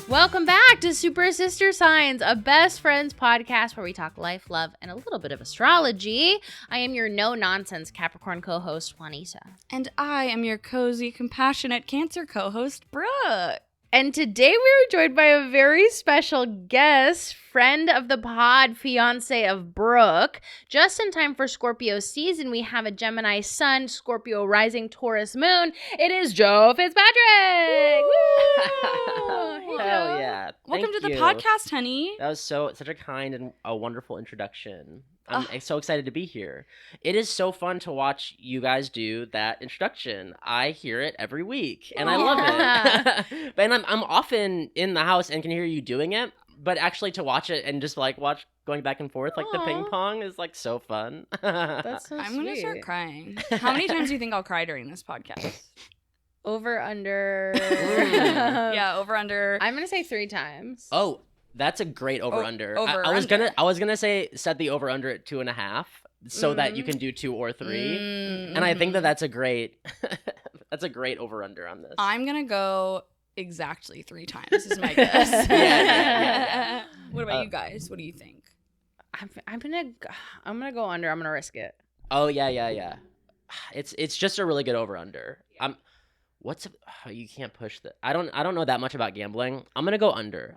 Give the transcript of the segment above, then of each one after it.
Welcome back to Super Sister Signs, a best friends podcast where we talk life, love, and a little bit of astrology. I am your no-nonsense Capricorn co-host, Juanita. And I am your cozy, compassionate Cancer co-host, Brooke. And today we are joined by a very special guest, friend of the pod, fiance of Brooke. Just in time for Scorpio season, we have a Gemini sun, Scorpio rising, Taurus moon. It is Joe Fitzpatrick! Woo! Hell yeah. Welcome to the you. podcast, honey. That was such a kind and a wonderful introduction. I'm so excited to be here. It is so fun to watch you guys do that introduction. I hear it every week, and I love it. And I'm often in the house and can hear you doing it, but actually to watch it and just like watch going back and forth like the ping pong is like so fun. That's so I'm sweet. going to start crying. How many times do you think I'll cry during this podcast? Over, under. Yeah, over, under. I'm going to say 3 times. Oh, that's a great over-under. Over, I was under. gonna say set the over-under at 2.5 so that you can do 2 or 3. And I think that's a great that's a great over-under on this. I'm going to go exactly 3 times is my guess. Yeah. What about you guys? What do you think? I'm gonna go under. I'm gonna risk it. Oh yeah. It's just a really good over-under. You can't push that. I don't know that much about gambling. I'm gonna go under.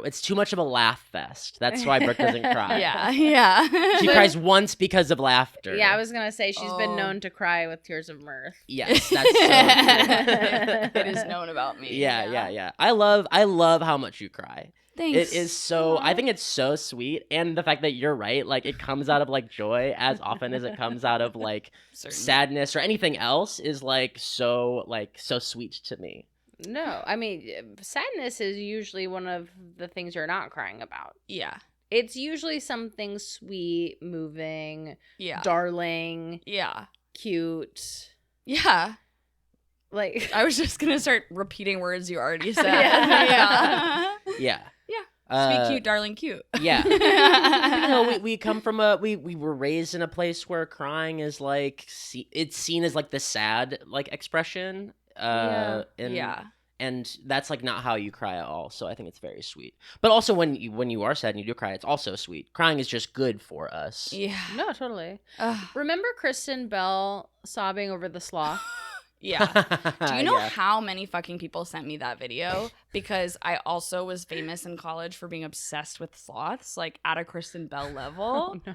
It's too much of a laugh fest. That's why Brooke doesn't cry. Yeah. She cries once because of laughter. Yeah, I was gonna say she's been known to cry with tears of mirth. Yes, that's so true. It is known about me. Yeah. I love how much you cry. Thanks. It is so. I think it's so sweet, and the fact that you're right, like it comes out of like joy as often as it comes out of like sadness or anything else is like so sweet to me. No, I mean sadness is usually one of the things you're not crying about. Yeah. It's usually something sweet, moving, darling, cute. Yeah. Like I was just gonna start repeating words you already said. Yeah. Sweet, cute, darling, cute. Yeah. We come from we were raised in a place where crying is like it's seen as like the sad like expression. And that's like not how you cry at all. So I think it's very sweet. But also when you are sad and you do cry, it's also sweet. Crying is just good for us. Yeah. No, totally. Remember Kristen Bell sobbing over the sloth? Yeah. Do you know how many fucking people sent me that video? Because I also was famous in college for being obsessed with sloths, like at a Kristen Bell level. Oh, no.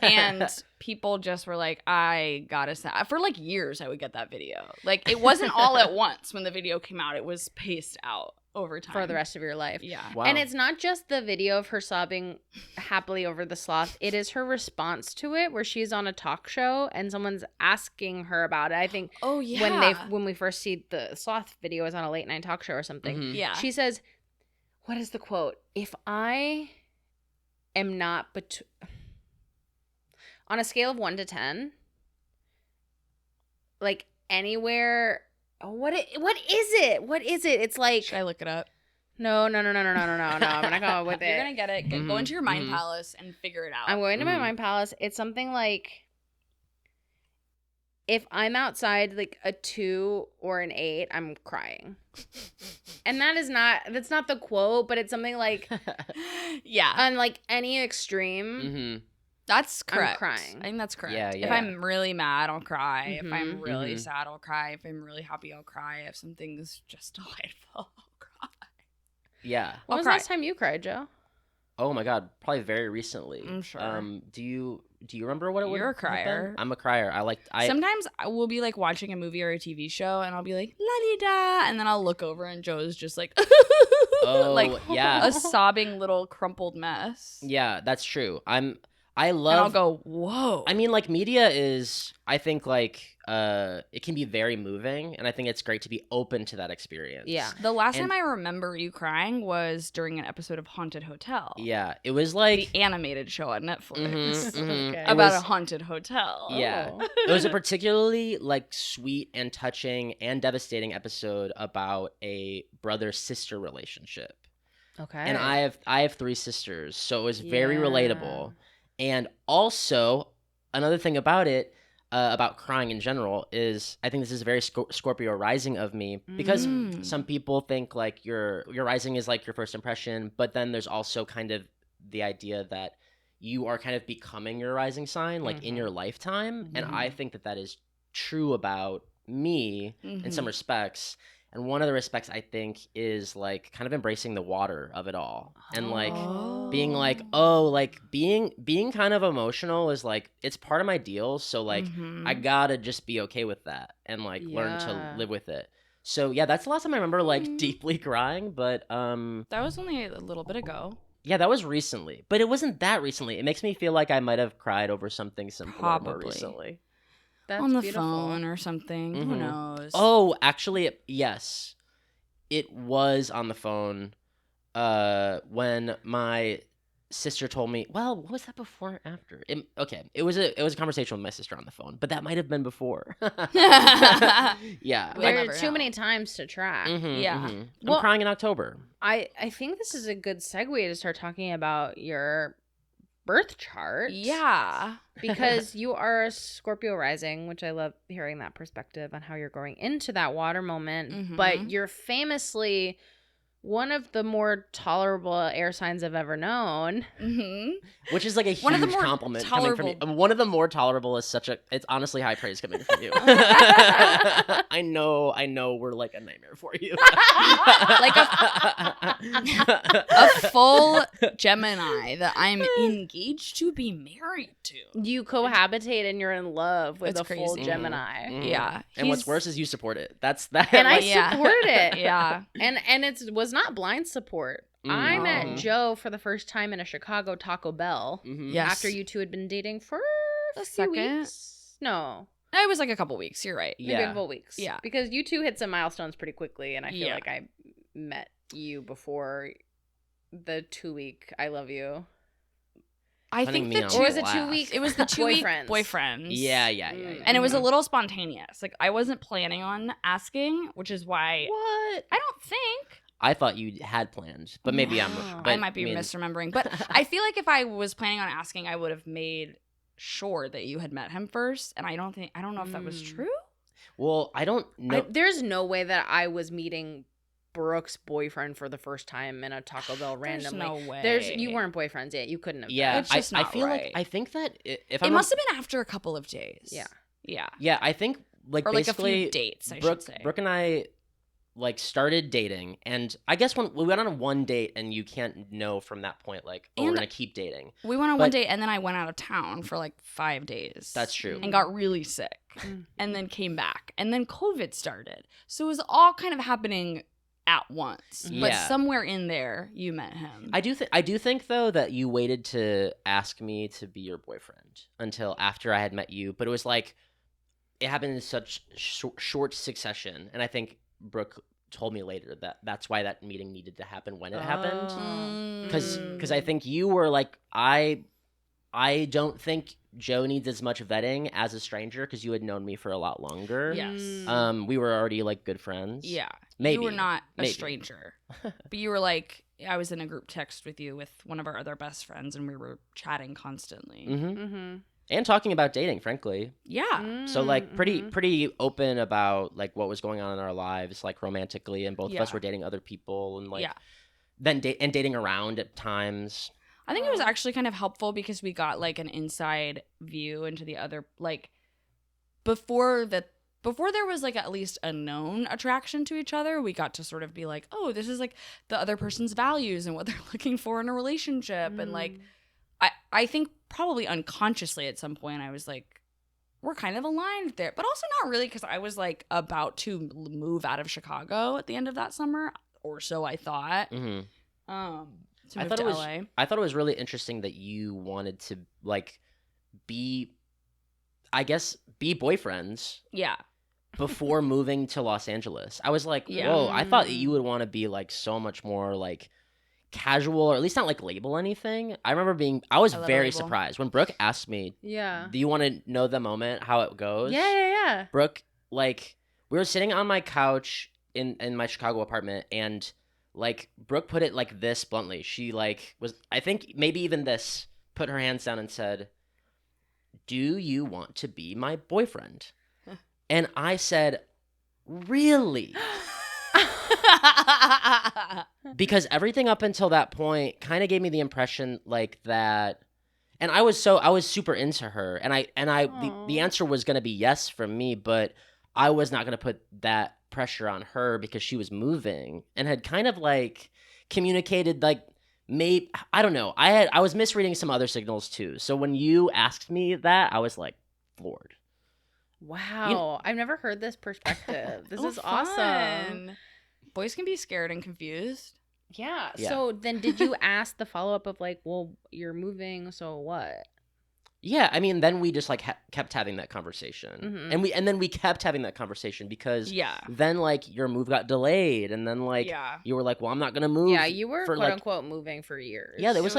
And people just were like, I gotta send. For like years, I would get that video. Like it wasn't all at once when the video came out. It was paced out over time. For the rest of your life. Yeah. Wow. And it's not just the video of her sobbing happily over the sloth. It is her response to it where she's on a talk show and someone's asking her about it. I think when we first see the sloth video is on a late night talk show or something. Mm-hmm. Yeah. She says, what is the quote? If I am not on a scale of 1 to 10, like anywhere. What is it? It's like. Should I look it up? No. I'm gonna go with it. You're gonna get it. Mm-hmm. Go into your mind palace and figure it out. I'm going to my mind palace. It's something like if I'm outside like a 2 or an 8, I'm crying. And that's not the quote, but it's something like on like any extreme. Mm-hmm. That's correct. I'm crying. I think that's correct. Yeah. If I'm really mad, I'll cry. Mm-hmm. If I'm really sad, I'll cry. If I'm really happy, I'll cry. If something's just delightful, I'll cry. Yeah. When was the last time you cried, Joe? Oh my God, probably very recently. I'm sure. Do you remember what it was? You're a crier. I'm a crier. Sometimes we'll be like watching a movie or a TV show, and I'll be like la di da, and then I'll look over, and Joe's just like, like a sobbing little crumpled mess. Yeah, that's true. I And love. I'll go, whoa. I mean, like media is. I think like it can be very moving, and I think it's great to be open to that experience. Yeah. The last time I remember you crying was during an episode of Haunted Hotel. Yeah, it was like the animated show on Netflix Okay. about a haunted hotel. Yeah, it was a particularly like sweet and touching and devastating episode about a brother-sister relationship. Okay. And I have 3 sisters, so it was very relatable. And also, another thing about it, about crying in general is I think this is very Scorpio rising of me, because some people think like your rising is like your first impression, but then there's also kind of the idea that you are kind of becoming your rising sign like in your lifetime, and I think that is true about me in some respects. And one of the respects I think is like kind of embracing the water of it all, and like being like, oh, like being kind of emotional is like, it's part of my deal. So like I gotta just be okay with that and like learn to live with it. So yeah, that's the last time I remember like deeply crying. But that was only a little bit ago. Yeah, that was recently, but it wasn't that recently. It makes me feel like I might have cried over something simpler more recently. That's on the beautiful. phone or something. Who knows? Oh, actually, yes. It was on the phone when my sister told me, well, what was that before or after? It was a conversation with my sister on the phone, but that might have been before. Yeah. There are too many times to track. I'm crying in October. I think this is a good segue to start talking about your birth chart. Yeah. Because you are a Scorpio rising, which I love hearing that perspective on how you're going into that water moment. But you're famously one of the more tolerable air signs I've ever known. Which is like a huge compliment coming from you. One of the more tolerable is it's honestly high praise coming from you. I know we're like a nightmare for you. Like a full Gemini that I'm engaged to be married to. You cohabitate and you're in love with a full crazy. Gemini. Yeah. And what's worse is you support it. That's that. And I support it. Yeah. And it was not blind support. I met Joe for the first time in a Chicago Taco Bell. Yes. After you two had been dating for a few second. weeks. No. It was like a couple weeks. You're right. Maybe a couple weeks. Yeah. Because you two hit some milestones pretty quickly, and I feel like I met you before the 2-week I love you. I think the 2 or was it 2 weeks? It was the 2 week boyfriends. boyfriends. Yeah. And it was a little spontaneous. Like I wasn't planning on asking, which is why What? I don't think. I thought you had planned, but maybe I might be misremembering. But I feel like if I was planning on asking, I would have made sure that you had met him first. And I don't know if that was true. Well, I don't know. There's no way that I was meeting Brooke's boyfriend for the first time in a Taco Bell randomly. There's no way. You weren't boyfriends yet. You couldn't have. Yeah, it's just I not feel right. like I think that if it must have been after a couple of days. Yeah. Yeah, I think like or basically like a few dates. I should say. Brooke and I like started dating, and I guess when we went on one date, and you can't know from that point like, oh, we're gonna keep dating. We went on one date, and then I went out of town for like 5 days. That's true. And got really sick, and then came back, and then COVID started. So it was all kind of happening at once. But somewhere in there, you met him. I do think though that you waited to ask me to be your boyfriend until after I had met you, but it was like it happened in such short succession, and I think Brooke told me later that that's why that meeting needed to happen when it happened, because I think you were like, I don't think Joe needs as much vetting as a stranger, because you had known me for a lot longer. Yes. We were already like good friends. Yeah. Maybe. You were not a stranger. But you were like, I was in a group text with you with one of our other best friends, and we were chatting constantly. And talking about dating, frankly. Yeah. So like pretty open about like what was going on in our lives, like romantically, and both of us were dating other people, and like then dating around at times. I think it was actually kind of helpful because we got like an inside view into the other, like before there was like at least a known attraction to each other, we got to sort of be like, oh, this is like the other person's values and what they're looking for in a relationship. And like, I think probably unconsciously at some point I was like, we're kind of aligned there, but also not really, because I was like about to move out of Chicago at the end of that summer, or so I thought. I thought it was really interesting that you wanted to like be boyfriends. Yeah. Before moving to Los Angeles. I was like, whoa, I thought you would want to be like so much more like casual, or at least not like label anything. I was very surprised when Brooke asked me, do you want to know the moment, how it goes? Yeah. Brooke, like, we were sitting on my couch in my Chicago apartment, and like Brooke put it like this bluntly. She like was, I think maybe even this, put her hands down and said, do you want to be my boyfriend? And I said, really? Because everything up until that point kind of gave me the impression like that. And I was super into her, and the answer was going to be yes from me, but I was not going to put that pressure on her because she was moving and had kind of like communicated like maybe, I don't know. I was misreading some other signals too. So when you asked me that, I was like floored. Wow. I've never heard this perspective. This is awesome. Fun. Boys can be scared and confused. Yeah. Yeah. So then did you ask the follow-up of like, well, you're moving, so what? Yeah, I mean, then we just like kept having that conversation, Mhm. and then we kept having that conversation because Yeah. then like your move got delayed, and then like you were like, well, I'm not gonna move. Yeah, you were for, quote like, unquote moving for years. Yeah, there was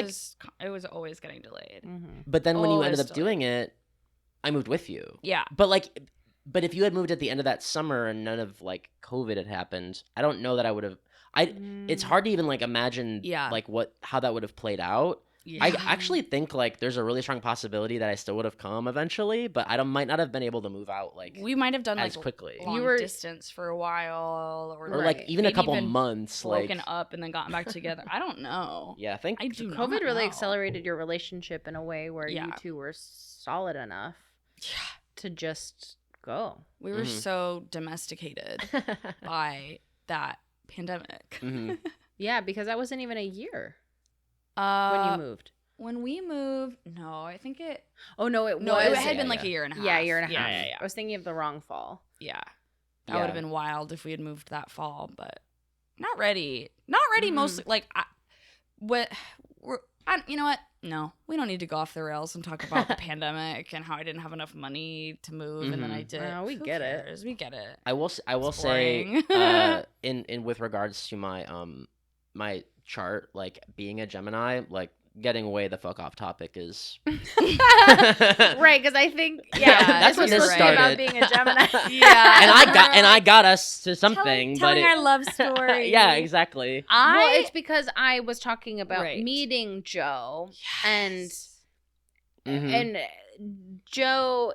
it was always getting delayed. Mm-hmm. But then when you ended Always up doing it, I moved with you. Yeah. But if you had moved at the end of that summer and none of like COVID had happened, I don't know that I would have. It's hard to even like imagine like how that would have played out. Yeah. I actually think like there's a really strong possibility that I still would have come eventually, but might not have been able to move out like we might have done as like quickly. long distance for a while, or like even a maybe couple even months, broken like up and then gotten back together. I don't know. yeah, I think I do. COVID not really know. accelerated your relationship in a way where you Yeah. two were solid enough to just go. We were so domesticated by that pandemic. Mhm. Yeah, because that wasn't even a year when you moved. When we moved, no, I think it. Oh no, it No, was. it had been Yeah, like yeah. a year and a half. Yeah, year and a half. Yeah. I was thinking of the wrong fall. Yeah. That Yeah. would have been wild if we had moved that fall, but not ready. Not ready. Mostly like, you know what? No, we don't need to go off the rails and talk about the pandemic and how I didn't have enough money to move, and then I did. We Who get it. cares? We get it. I will It's say boring. in with regards to my my chart, like being a Gemini, like getting way the fuck off topic is Right, because I think that's when this this was supposed to be about started. being a Gemini. Yeah. and I got us to something, but telling our love story. yeah, exactly. Well, it's because I was talking about Right. meeting Joe, Yes. Mhm. and Joe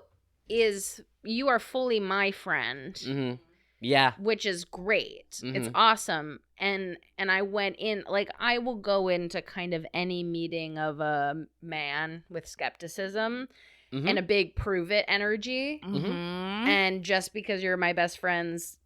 you are fully my friend, Mhm. Yeah. which is great. It's Mhm. awesome. And I went in, like, I will go into kind of any meeting of a man with skepticism Mhm. and a big prove it energy. Mhm. And just because you're my best friend's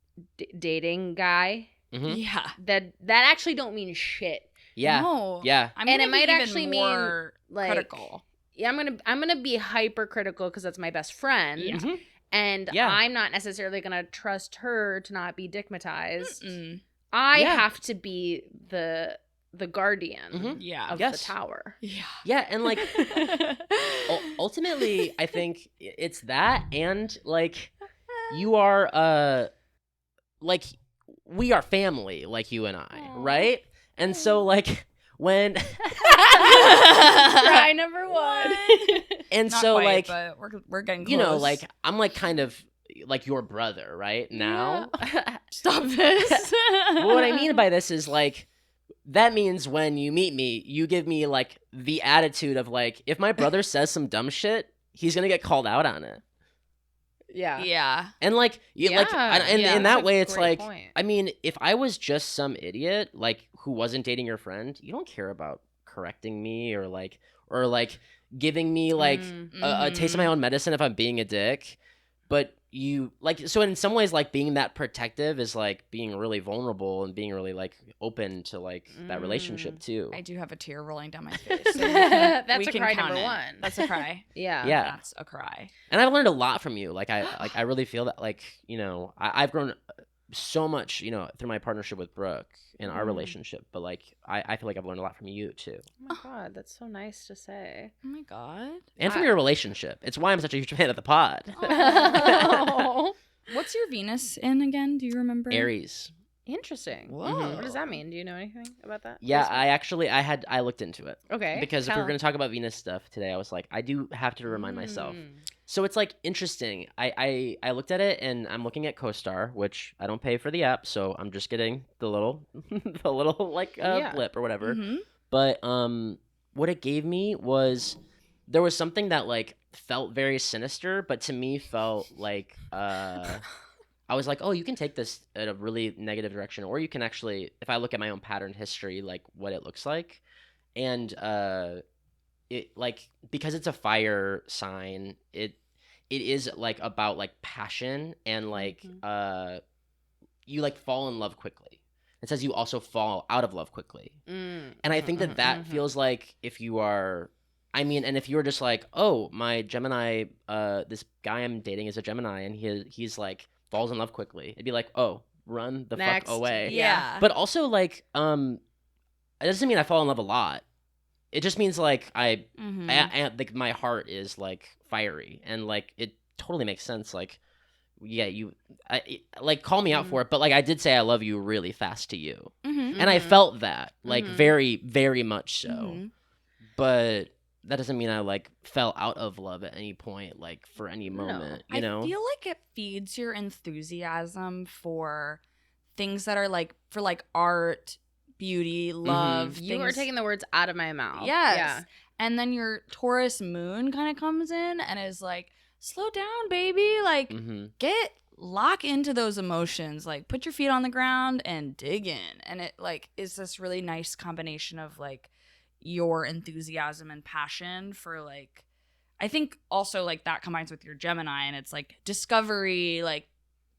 dating guy, Mhm. Yeah. that actually don't mean shit. Yeah. No. Yeah. I'm And gonna it might be even actually mean, more like, critical. Yeah, I'm gonna be hypercritical because that's my best friend. Yeah. Mhm. And Yeah. I'm not necessarily gonna trust her to not be dickmatized. Mm-mm. I Yeah. have to be the guardian Mhm. Yeah. of Yes. the tower. Yeah. Yeah, and like ultimately I think it's that, and like you are like we are family, like you and I, Aw. right? And so like when Try number one. and Not so quite, like but we're getting close. you know, like I'm like kind of like your brother right now. Stop this. But what I mean by this is like that means when you meet me, you give me like the attitude of like if my brother says some dumb shit, he's gonna get called out on it. Yeah. Yeah. And like Yeah, and yeah, in that's that a way it's great like point. I mean, if I was just some idiot like who wasn't dating your friend, you don't care about correcting me or like giving me like a taste of my own medicine if I'm being a dick. But you like so in some ways like being that protective is like being really vulnerable and being really like open to like that relationship too. I do have a tear rolling down my face. So That's we a can cry count number it. one. That's a cry. Yeah. Yeah. That's a cry. And I've learned a lot from you. Like I really feel that like, you know, I've grown so much, you know, through my partnership with Brooke in our relationship. But like I feel like I've learned a lot from you too. Oh my god, that's so nice to say. Oh my god. And from your relationship. It's why I'm such a huge fan of the pod. Oh. What's your Venus in again? Do you remember? Aries. Interesting. Whoa. What does that mean? Do you know anything about that? Yeah, Placement? I looked into it. Okay. Because if we're tell. going to talk about Venus stuff today, I was like, I do have to remind myself. Mm. So it's like interesting. I looked at it and I'm looking at CoStar, which I don't pay for the app, so I'm just getting the little like Yeah. blip or whatever. Mhm. But what it gave me was there was something that like felt very sinister, but to me felt like I was like, oh, you can take this in a really negative direction, or you can actually, if I look at my own pattern history, like what it looks like, and it like because it's a fire sign, it is like about like passion and like you like fall in love quickly. It says you also fall out of love quickly, and I think that feels like if you are. I mean, and if you were just like, oh, my Gemini, this guy I'm dating is a Gemini, and he's like falls in love quickly, it'd be like, oh, run the fuck away. Yeah. But also like, it doesn't mean I fall in love a lot. It just means like I like my heart is like fiery, and like it totally makes sense. Like, yeah, like call me out for it, but like I did say I love you really fast to you, and I felt that like very, very much so. But that doesn't mean I like fell out of love at any point, like for any moment. You know, I feel like it feeds your enthusiasm for things that are like for like art, beauty, love. You are taking the words out of my mouth. Yes. Yeah. And then your Taurus moon kind of comes in and is like, slow down, baby. Like, lock into those emotions. Like, put your feet on the ground and dig in. And it like is this really nice combination of like your enthusiasm and passion for like, I think also like that combines with your Gemini, and it's like discovery, like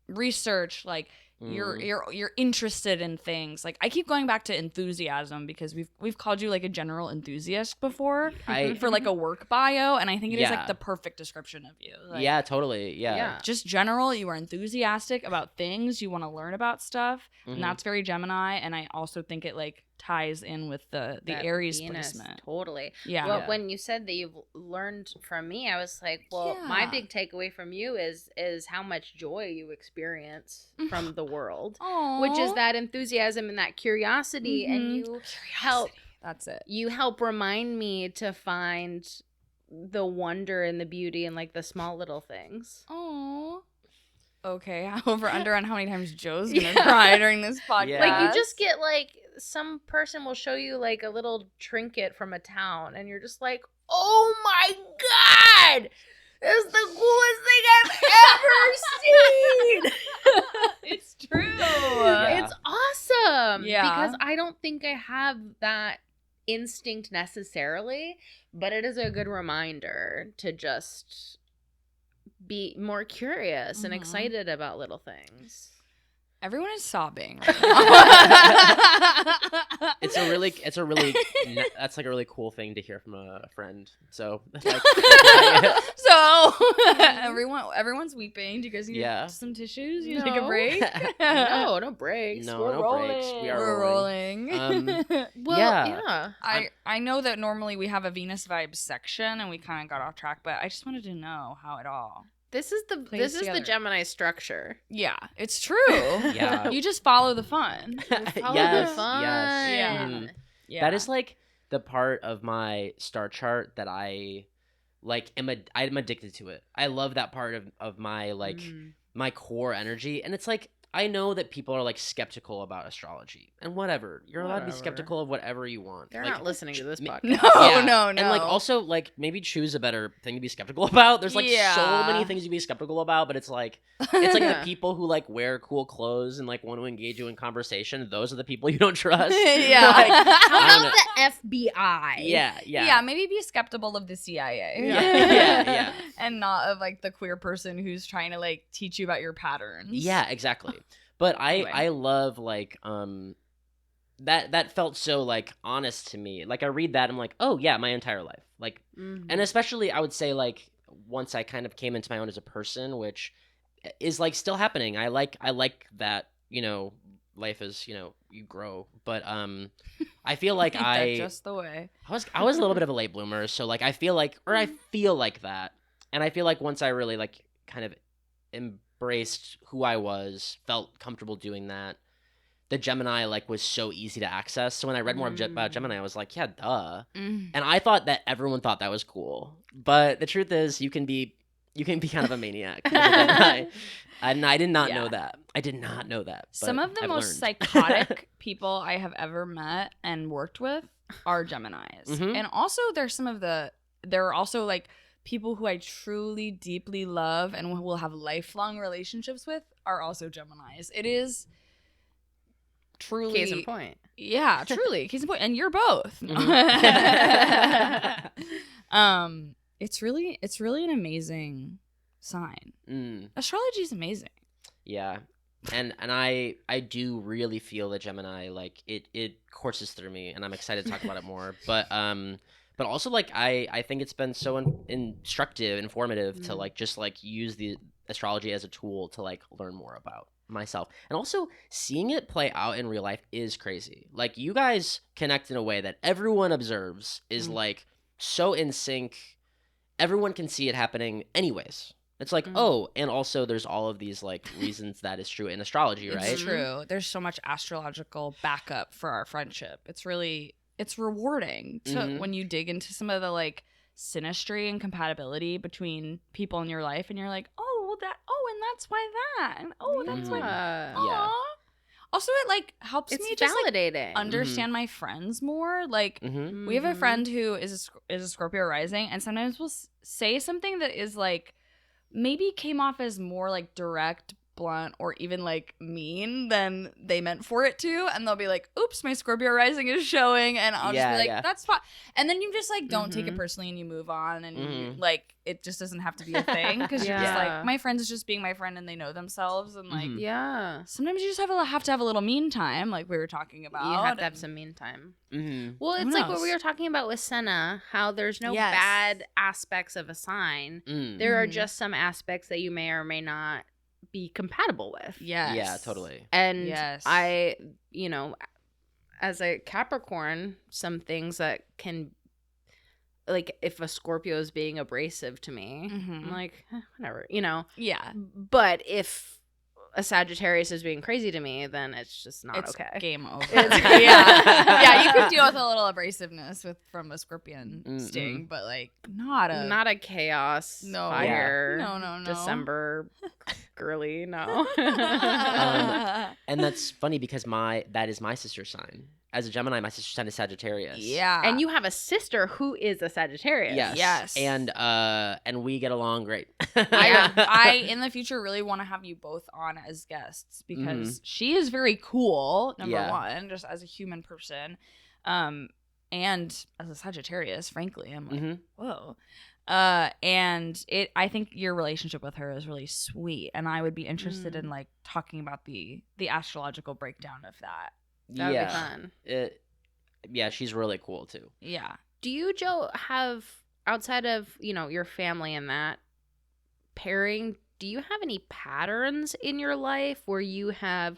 research, like you're interested in things. Like I keep going back to enthusiasm because we've called you like a general enthusiast before for like a work bio, and I think it is like the perfect description of you. Like, yeah, totally. Yeah. Just general, you are enthusiastic about things, you want to learn about stuff, and that's very Gemini. And I also think it like ties in with the Aries Venus, placement. Totally. Yeah. Well, when you said that you've learned from me, I was like, well, my big takeaway from you is how much joy you experience from the world, which is that enthusiasm and that curiosity, and you help. That's it. You help remind me to find the wonder and the beauty in like the small little things. Oh. Okay, over under on how many times Joe's gonna cry during this podcast. Yeah. Like you just get like some person will show you like a little trinket from a town, and you're just like, oh my god, this is the coolest thing I've ever seen. It's true. Yeah. It's awesome. Yeah. Because I don't think I have that instinct necessarily, but it is a good reminder to just be more curious and excited about little things. Everyone is sobbing. It's a really that's like a really cool thing to hear from a friend. So like, so everyone's weeping. Do you guys need some tissues? You take a break? No breaks. No, We're no rolling. breaks. We're rolling. Well, yeah. I know that normally we have a Venus vibes section and we kind of got off track, but I just wanted to know how it all. This is the Gemini structure. Yeah, it's true. Yeah. You just follow the fun. Follow the fun. Yes. Yeah. That is like the part of my star chart that I like I'm addicted to it. I love that part of my like my core energy, and it's like I know that people are like skeptical about astrology and whatever. You're allowed to be skeptical of whatever you want. They're like, not listening to this podcast. No. And like also like maybe choose a better thing to be skeptical about. There's like so many things to be skeptical about, but it's like the people who like wear cool clothes and like want to engage you in conversation. Those are the people you don't trust. Yeah. Like, How about the FBI? Yeah, maybe be skeptical of the CIA. Yeah. And not of like the queer person who's trying to like teach you about your patterns. Yeah, exactly. But I love like that felt so like honest to me. Like I read that, I'm like, oh yeah, my entire life. Like and especially I would say like once I kind of came into my own as a person, which is like still happening. I like that, you know, life is, you know, you grow. But I feel like just the way. I was a little bit of a late bloomer, so like I feel like that. And I feel like once I really like kind of embraced who I was, felt comfortable doing that, the Gemini like was so easy to access. So when I read more about Gemini, I was like, yeah, duh. And I thought that everyone thought that was cool, but the truth is you can be kind of a maniac as a Gemini. And I did not know that. I did not know that. Some of the most psychotic people I have ever met and worked with are Geminis. And also there's some of the there are also like people who I truly deeply love and will have lifelong relationships with are also Geminis. It is truly Case in point. Yeah, truly. Case in point. And you're both. It's really an amazing sign. Astrology is amazing. Yeah. And I do really feel that Gemini, like it courses through me, and I'm excited to talk about it more. But also like I think it's been so instructive, informative to like just like use the astrology as a tool to like learn more about myself. And also seeing it play out in real life is crazy. Like you guys connect in a way that everyone observes is like so in sync. Everyone can see it happening anyways. It's like, oh, and also there's all of these like reasons that is true in astrology, right? It's true. There's so much astrological backup for our friendship. It's rewarding to when you dig into some of the like synastry and compatibility between people in your life, and you're like, and that's why that, and that's why. Yeah. Also, it like helps me just validating. Like, understand my friends more. Like we have a friend who is a Scorpio rising, and sometimes we'll say something that is like maybe came off as more like direct, blunt, or even like mean than they meant for it to, and they'll be like, oops, my Scorpio rising is showing, and I'll just be like, that's fine, and then you just like don't take it personally and you move on, and you, like it just doesn't have to be a thing, because you're just like, my friend is just being my friend and they know themselves, and like sometimes you just have to have a little mean time, like we were talking about. You have to have some mean time. Well, it's like what we were talking about with Senna, how there's no bad aspects of a sign. There are just some aspects that you may or may not be compatible with. Yes. Yeah, totally. And I, as a Capricorn, some things that can, like, if a Scorpio is being abrasive to me, I'm like, whatever, Yeah. But if a Sagittarius is being crazy to me, then it's just not okay. Game over. Yeah, you could deal with a little abrasiveness from a Scorpion sting, but like not a chaos fire. No. December girly, no. And that's funny because that is my sister's sign. As a Gemini, my sister's sign is Sagittarius. Yeah. And you have a sister who is a Sagittarius. Yes. And we get along great. I in the future really want to have you both on as guests, because she is very cool, number one, just as a human person. And as a Sagittarius, frankly, I'm like, whoa. And I think your relationship with her is really sweet, and I would be interested in like talking about the astrological breakdown of that. That'd be fun. She's really cool too. Yeah. Do you, Joe, have, outside of, your family and that pairing, do you have any patterns in your life where a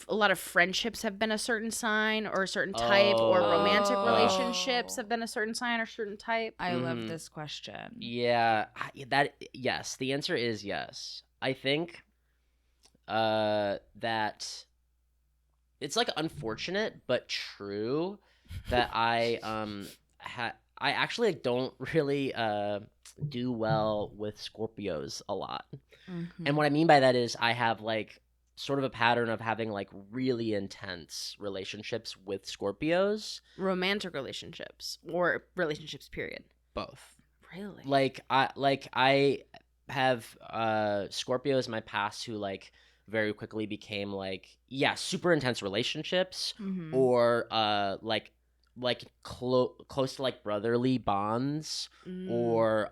lot of friendships have been a certain sign or a certain type, or romantic relationships have been a certain sign or certain type? I love this question. Yeah, yes. The answer is yes. I think that it's like unfortunate but true that I actually don't really do well with Scorpios a lot. And what I mean by that is I have like sort of a pattern of having like really intense relationships with Scorpios. Romantic relationships or relationships period? Both. Really? I have Scorpios in my past who like very quickly became like super intense relationships, or like close to like brotherly bonds, or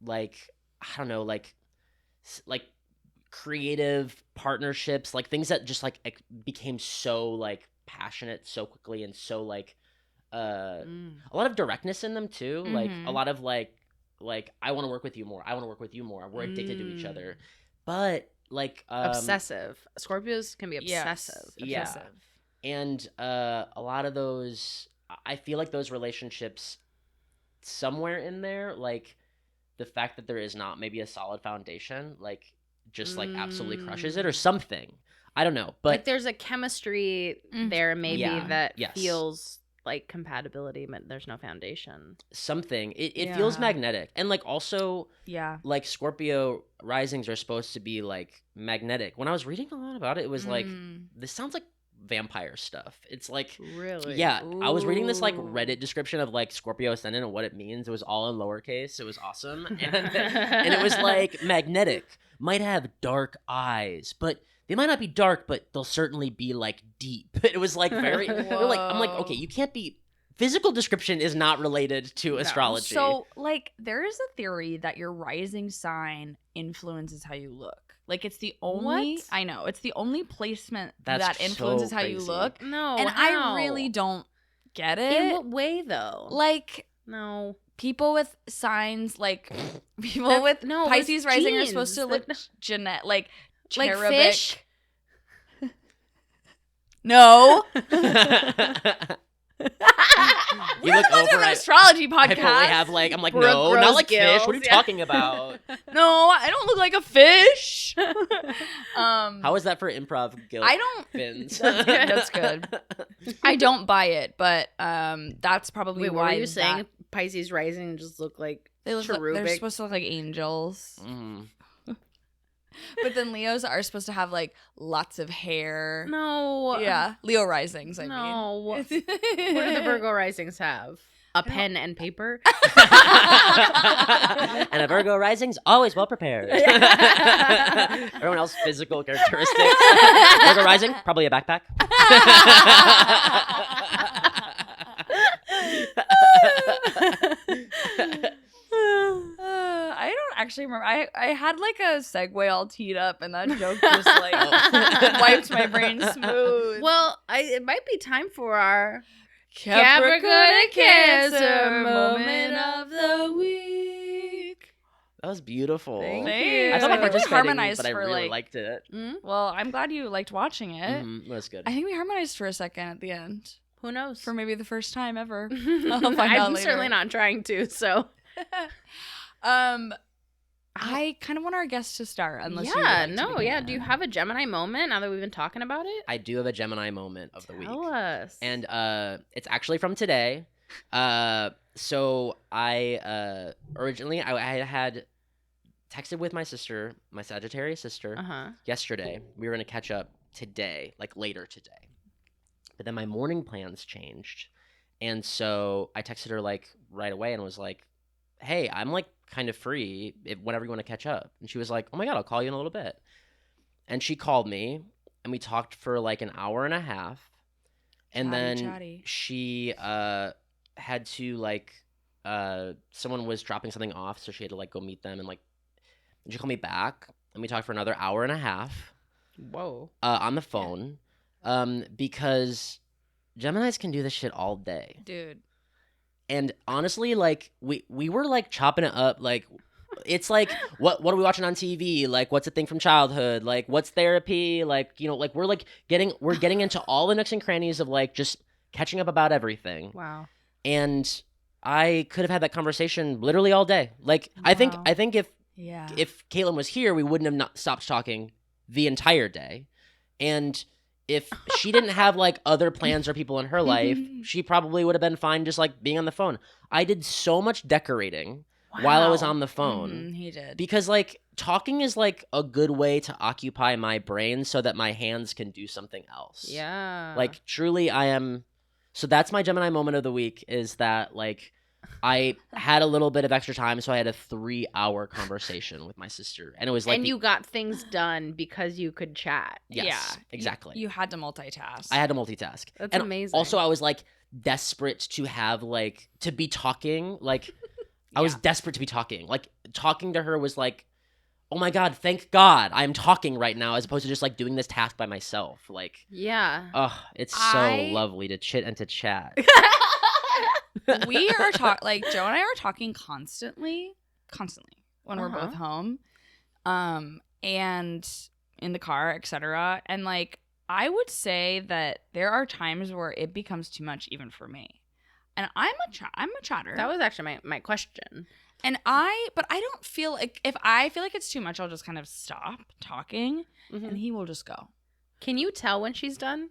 like I don't know, like creative partnerships, like things that just like became so like passionate so quickly, and so like a lot of directness in them too, like a lot of like I want to work with you more, we're addicted to each other, but like obsessive. Scorpios can be obsessive. Obsessive. And a lot of those, I feel like those relationships, somewhere in there, like the fact that there is not maybe a solid foundation, like just like absolutely crushes it or something. I don't know, but like there's a chemistry there maybe that yes. feels like compatibility, but there's no foundation. Something. It feels magnetic. And like also like Scorpio risings are supposed to be like magnetic. When I was reading a lot about it, it was like this sounds like vampire stuff. It's like Really? yeah, I was reading this like Ooh. Reddit description of like Scorpio ascendant and what it means. It was all in lowercase. It was awesome. And it was like magnetic, might have dark eyes, but they might not be dark, but they'll certainly be like deep. It was like very I'm like, okay, you can't be physical description is not related to astrology. So, like, there is a theory that your rising sign influences how you look. Like, it's the only, What? I know, it's the only placement That's that influences so how you crazy. look. No, And how? I really don't get it. In what way, though? Like, No. people with signs, like, people with no, it's Pisces rising are supposed to genes. look That- like Like cherubic. fish? No. You We're look supposed to over have an at- astrology I podcast. fully have like I'm like Brooke no, grows not like fish. gills, What are you yeah. talking about? No, I don't look like a fish. How is that for improv guilt? I don't. Fins? That's good. That's good. I don't buy it, but that's probably Wait, why. what were you saying? that- Pisces rising just look like They look like, they're cherubic? supposed to look like angels, Mm. but then Leos are supposed to have like lots of hair. No. Yeah, Leo risings. I No. mean, What do the Virgo risings have? A pen and paper? And a Virgo rising's always well prepared. Everyone else physical characteristics. Virgo rising, probably a backpack. I don't actually remember. I had like a segue all teed up, and that joke just like Oh. wiped my brain smooth. Well, it might be time for our Capricorn and Cancer moment of the week. That was beautiful. Thank Thanks. you. I thought I about think we participating, harmonized but I for really like. liked it. Well, I'm glad you liked watching it. Mhm, that's good. I think we harmonized for a second at the end, Who knows? for maybe the first time ever. I'm find out later. certainly not trying to, so. I kind of want our guests to start, unless you would yeah, like to no, yeah. begin. Do you have a Gemini moment now that we've been talking about it? I do have a Gemini moment of the week. Tell us. And it's actually from today. So I originally I had texted with my sister, my Sagittarius sister, Uh-huh. yesterday. We were gonna catch up today, like later today. But then my morning plans changed, and so I texted her like right away and was like, "Hey, I'm like kind of free whenever you want to catch up." And she was like, "Oh my god, I'll call you in a little bit." And she called me, and we talked for like an hour and a half. And Chatty, then chatty. she had to like someone was dropping something off, so she had to like go meet them, and like she called me back, and we talked for another hour and a half Whoa. on the phone, because Geminis can do this shit all day. Dude. And honestly, like we were like chopping it up, like it's like what are we watching on TV? Like what's a thing from childhood? Like what's therapy? Like, you know, like we're getting into all the nooks and crannies of like just catching up about everything. Wow. And I could have had that conversation literally all day. Like I think Wow. if Yeah. Caitlin was here, we wouldn't have not stopped talking the entire day. And if she didn't have like other plans or people in her life, she probably would have been fine just like being on the phone. I did so much decorating while I was Wow. on the phone. Mhm, he did. Because like talking is like a good way to occupy my brain so that my hands can do something else. Yeah. Like truly I am. So that's my Gemini moment of the week, is that like I had a little bit of extra time, so I had a 3-hour conversation with my sister, and it was like and you got things done because you could chat. yes, Yeah. exactly. You had to multitask. I had to multitask. That's and amazing. Also, I was like desperate to have like to be talking. Like I was Yeah. desperate to be talking. Like talking to her was like, oh my god, thank God I'm talking right now, as opposed to just like doing this task by myself. Like, Yeah. oh, it's so I- lovely to chit and to chat. We are talking, like, Joe and I are talking constantly when we're Uh-huh. both home, and in the car, etc. And like, I would say that there are times where it becomes too much even for me, and I'm a chatter. That was actually my question. But I don't feel like, if I feel like it's too much, I'll just kind of stop talking, Mm-hmm. and he will just go. Can you tell when she's done?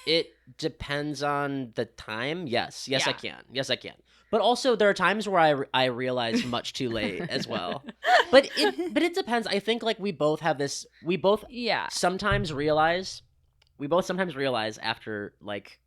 It depends on the time. Yes, I Yeah. can. Yes, I can. But also, there are times where I realize much too late as well. But it depends. I think like we both have this. We both Yeah. sometimes realize we both sometimes realize after like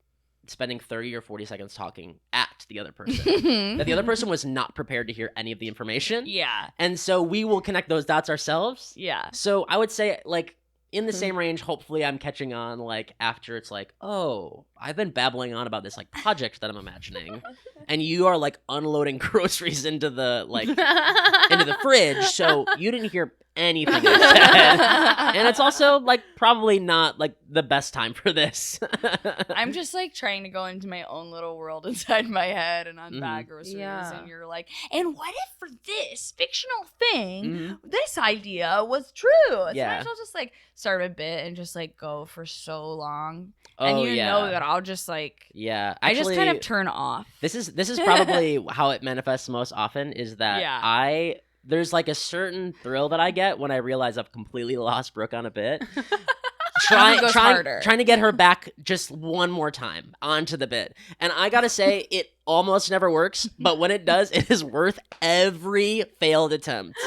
spending 30 or 40 seconds talking at the other person that the other person was not prepared to hear any of the information. Yeah. And so we will connect those dots ourselves. Yeah. So I would say like in the same range, hopefully I'm catching on like after it's like, oh, I've been babbling on about this like project that I'm imagining. And you are like unloading groceries into the like into the fridge. So you didn't hear anything I said. And it's also like probably not like the best time for this. I'm just like trying to go into my own little world inside my head and unbag groceries. Yeah. And you're like, and what if for this fictional thing, Mhm. this idea was true? So Yeah. might as well just like start a bit and just like go for so long. Oh, and you yeah. know that I'll just like, Yeah. I just Actually, kind of turn off. This is probably how it manifests most often is that Yeah. there's like a certain thrill that I get when I realize I've completely lost Brooke on a bit. Goes harder. Trying to get her back just one more time onto the bit. And I gotta say, it almost never works, but when it does, it is worth every failed attempt.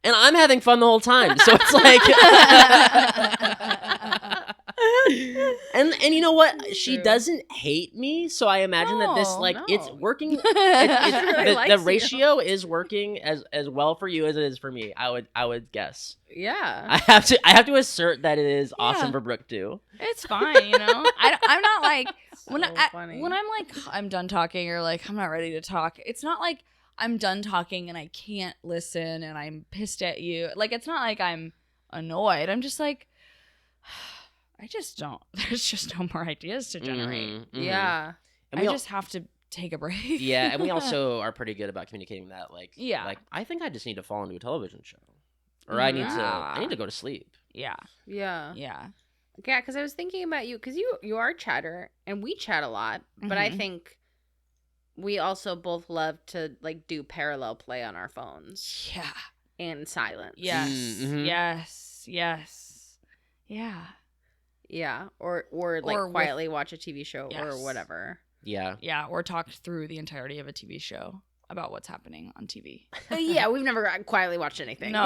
And I'm having fun the whole time. So it's like and you know what? She True. doesn't hate me, so I imagine that this No, like it's no. working. She The likes you. ratio is working as well for you as it is for me. I would guess. Yeah. I have to assert that it is awesome Yeah. for Brooke too. It's fine, you know. I'm not like when So I funny. when I'm like I'm done talking or like I'm not ready to talk. It's not like I'm done talking and I can't listen and I'm pissed at you. Like it's not like I'm annoyed. I'm just like I just don't. There's just no more ideas to generate. Mhm, mhm. Yeah. And I we al- just have to take a break. yeah, and we also are pretty good about communicating that. Like, Yeah. like I think I just need to fall into a television show, or I Yeah. need to go to sleep. yeah, Yeah. yeah. Yeah, because I was thinking about you, because you are a chatter, and we chat a lot, but I Mhm. think we also both love to like do parallel play on our phones Yeah. in silence. Yes. Mhm. Yes. Yes. Yeah. Yeah, or like Or with- quietly watch a TV show or Yes. whatever. Yeah. Yeah. Or talk through the entirety of a TV show about what's happening on TV. Yeah, we've never quietly watched anything. No.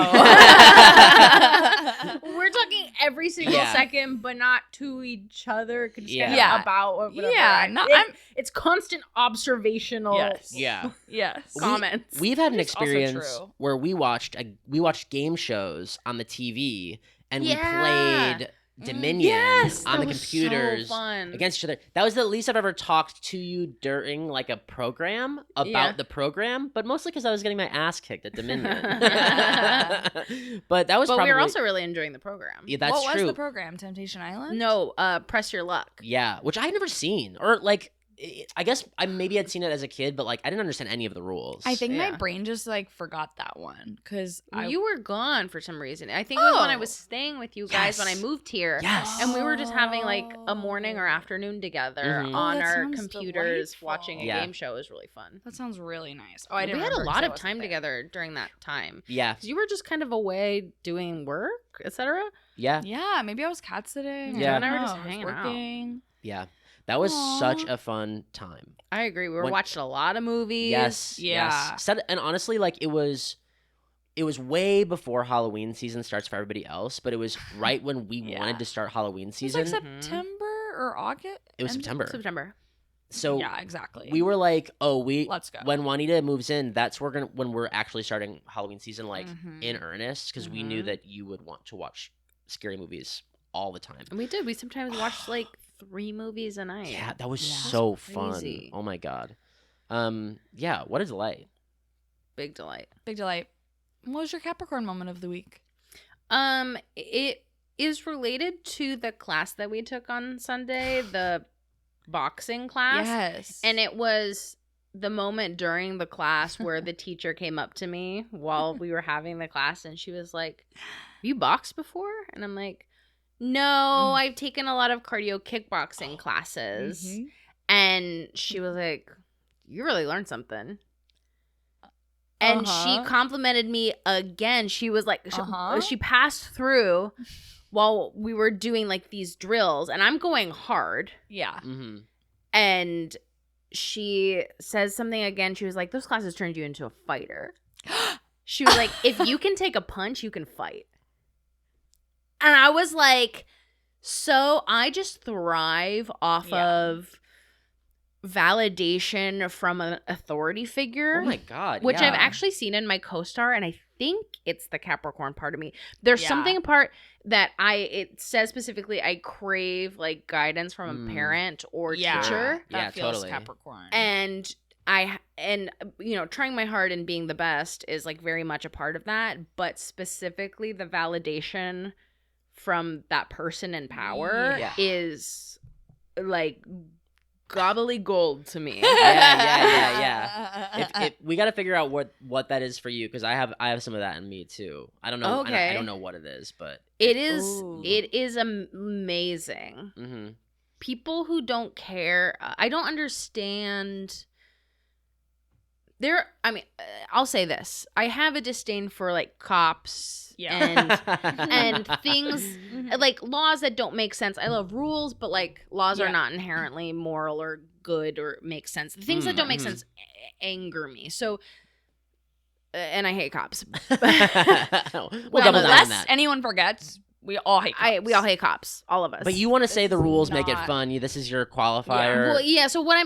We're talking every single Yeah. second, but not to each other. Just Yeah. kinda Yeah. about whatever. Yeah, no, it's constant observational. Yes. Yeah. Yes. Comments. We've had an Which is also experience true. where we watched game shows on the TV and Yeah. we played Dominion Yes, on that the was computers so fun. against each other. That was the least I've ever talked to you during like a program about Yeah. the program, but mostly because I was getting my ass kicked at Dominion. But that was But probably we were also really enjoying the program. yeah, that's what true. was the program? Temptation Island? No, Press Your Luck. Yeah, which I had never seen, or like I guess I maybe had seen it as a kid, but like I didn't understand any of the rules. I think Yeah. my brain just like forgot that one because You were gone for some reason. I think it was when I Oh. was staying with you guys when I Yes. moved here. Yes. And we were just having like a morning or afternoon together Mhm. on Oh, that our sounds computers delightful. watching a Yeah. game show. It was really fun. That sounds really nice. Oh, I We didn't. had a remember 'cause lot I of wasn't time there. together during that time. Yeah, 'Cause you were just kind of away doing work, etc. yeah, Yeah, maybe I was cat sitting. Yeah. I and I don't were just know, I was hanging out. working. yeah. That was such Aw. a fun time. I agree. We were When- watching a lot of movies. Yes, Yeah. yes. And honestly, like it was way before Halloween season starts for everybody else, but it was right when we Yeah. wanted to start Halloween It was season. like Mhm. September or August. It was End- September. September. So yeah, exactly. we were like, oh, Let's go. when Juanita moves in, that's when we're actually starting Halloween season like Mhm. in earnest because we knew Mhm. that you would want to watch scary movies all the time. And we did. We sometimes watched like 3 movies a night. Yeah, that was Yeah. so That's fun. crazy. Oh my god. Yeah, what a delight. Big delight. Big delight. What was your Capricorn moment of the week? It is related to the class that we took on Sunday, the boxing class. Yes. And it was the moment during the class where the teacher came up to me while we were having the class and she was like, "Have you boxed before?" And I'm like, "No, I've taken a lot of cardio kickboxing classes." Mhm. And she was like, "You really learned something." And Uh-huh. she complimented me again. She was like, Uh-huh. she passed through while we were doing like these drills, and I'm going hard. Yeah. Mm-hmm. And she says something again. She was like, "Those classes turned you into a fighter." She was like, "If you can take a punch, you can fight." And I was like, So I just thrive off of validation from an authority figure. Oh my God. Which yeah. I've actually seen in my co-star, and I think it's the Capricorn part of me. There's Yeah. something apart that it says specifically I crave like guidance from a parent or teacher. That feels totally. Capricorn. And trying my heart and being the best is like very much a part of that, but specifically the validation from that person in power Yeah. is like gobbly gold to me. Yeah. If we got to figure out what that is for you, because I have some of that in me too. I don't know. Okay. I don't know what it is, but it is. Ooh. It is amazing. Mm-hmm. People who don't care. I don't understand. I'll say this. I have a disdain for like cops and things like laws that don't make sense. I love rules, but like laws are not inherently moral or good or make sense. The things that don't make sense anger me. So, and I hate cops. We'll double down on Unless that. anyone forgets, we all hate cops. We all hate cops, all of us. But you want to say the rules make it not- fun. This is your qualifier. Well, yeah. So what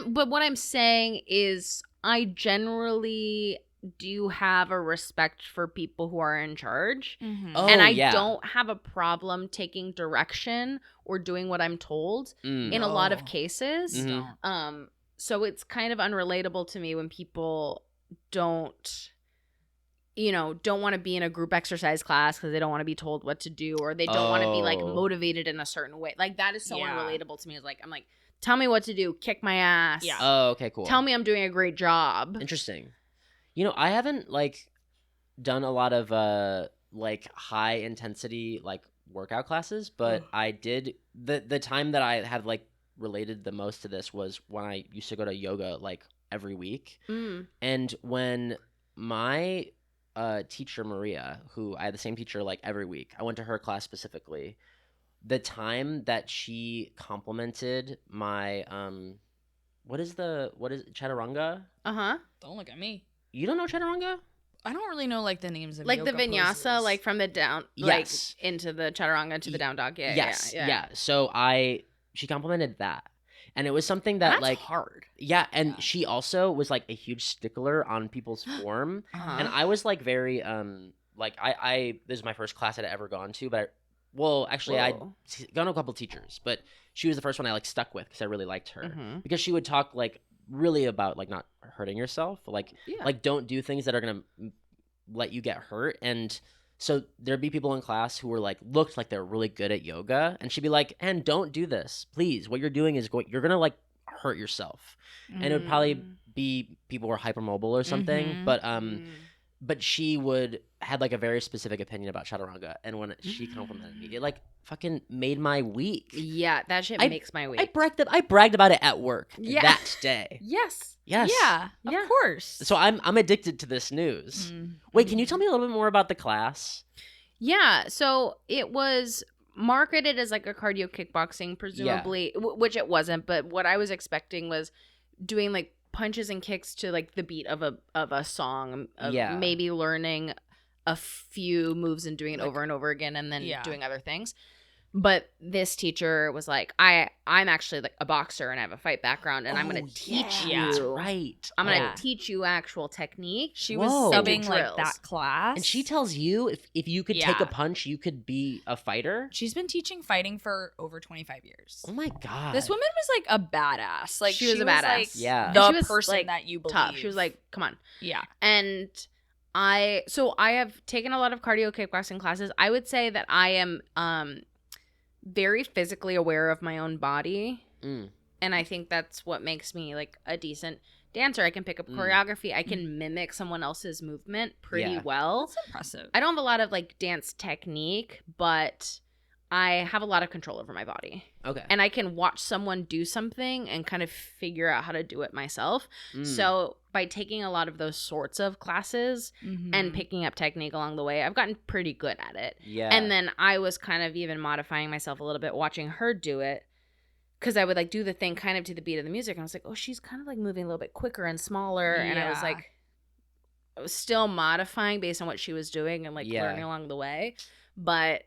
I'm saying is, I generally do have a respect for people who are in charge. Mhm. Oh, And I yeah. don't have a problem taking direction or doing what I'm told in a lot of No. cases. Mhm. So it's kind of unrelatable to me when people don't want to be in a group exercise class because they don't want to be told what to do, or they don't want to be like Oh. motivated in a certain way. Like that is so Yeah. unrelatable to me. It's like, I'm like, tell me what to do, kick my ass. Yeah. Oh, okay, cool. Tell me I'm doing a great job. Interesting. I haven't like done a lot of like high intensity like workout classes, but I did the time that I had like related the most to this was when I used to go to yoga like every week. And when my teacher Maria, who I had the same teacher like every week, I went to her class specifically. The time that she complimented my what is chaturanga? Don't look at me. You don't know chaturanga? I don't really know like the names of Like the yoga vinyasa, poses. like from the down, Yes. like into the chaturanga to the down dog. Yeah, Yes. yeah. So she complimented that. And it was something that That's like hard. yeah, and Yeah. she also was like a huge stickler on people's form. Uh-huh. And I was like very like I this is my first class I'd ever gone to, but actually I'd Whoa. gone to a couple teachers, but she was the first one I like stuck with because I really liked her. Mhm. Because she would talk like really about like not hurting yourself, like Yeah. like don't do things that are gonna let you get hurt. And so there'd be people in class who were like looked like they're really good at yoga, and she'd be like, and don't do this, please. What you're doing is you're gonna like hurt yourself. And it would probably be people who are hypermobile or something. Mhm. But she had like a very specific opinion about chaturanga, and when she complimented me, it like fucking made my week. Yeah, that shit I- makes my week. I bragged about it at work Yeah. that day. Yes. Yes. Yeah, Yeah. of course. So I'm addicted to this news. Wait, can you tell me a little bit more about the class? Yeah, so it was marketed as like a cardio kickboxing, presumably, which it wasn't. But what I was expecting was doing like punches and kicks to like the beat of a song, of Yeah. maybe learning a few moves and doing it Like- over and over again, and then Yeah. doing other things. But this teacher was like, I'm actually like a boxer and I have a fight background, and I'm going to teach yeah. That's you. right. I'm going to Yeah. teach you actual technique. She Whoa. was subbing Into like drills. that class. And she tells you if you could take a Yeah. punch, you could be a fighter. She's been teaching fighting for over 25 years. Oh my god. This woman was like a badass. Like She was a badass. Like, Yeah. the She was, person like, that you believe. Tough. She was like, come on. yeah. And I have taken a lot of cardio kickboxing classes. I would say that I am very physically aware of my own body. Mm. And I think that's what makes me like a decent dancer. I can pick up Mm. choreography. I can mimic someone else's movement pretty Yeah. well. That's impressive. I don't have a lot of like dance technique, but I have a lot of control over my body. Okay. And I can watch someone do something and kind of figure out how to do it myself. Mm. So by taking a lot of those sorts of classes Mhm. and picking up technique along the way, I've gotten pretty good at it. yeah. And then I was kind of even modifying myself a little bit, watching her do it. Because I would like do the thing kind of to the beat of the music. And I was like, oh, she's kind of like moving a little bit quicker and smaller. And I was Yeah. like, I was still modifying based on what she was doing and like Yeah. learning along the way. But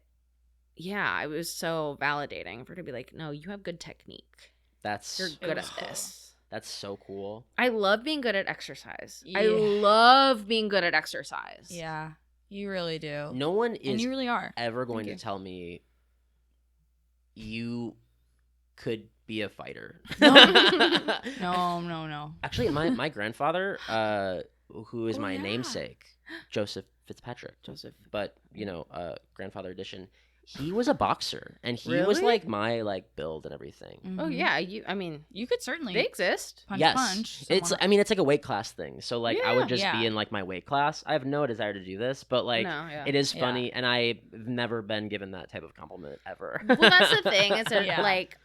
yeah, it was so validating for her to be like, no, you have good technique. That's You're good was at cool. this. That's so cool. I love being good at exercise. I Yeah. love being good at exercise. Yeah, you really do. No one and is you really are. ever going Thank to you. tell me you could be a fighter. No. Actually, my grandfather, who is Oh, my yeah. namesake, Joseph Fitzpatrick, Joseph. but grandfather edition, he was a boxer, and he was Really? like my like build and everything. Oh Mhm. yeah, I mean, You could certainly they exist. punch. It's someone. I mean it's like a weight class thing. So like I would just Yeah. be in like my weight class. I have no desire to do this, but like no, yeah. it is Yeah. funny, and I've never been given that type of compliment ever. Well, that's the thing. Is that Yeah. like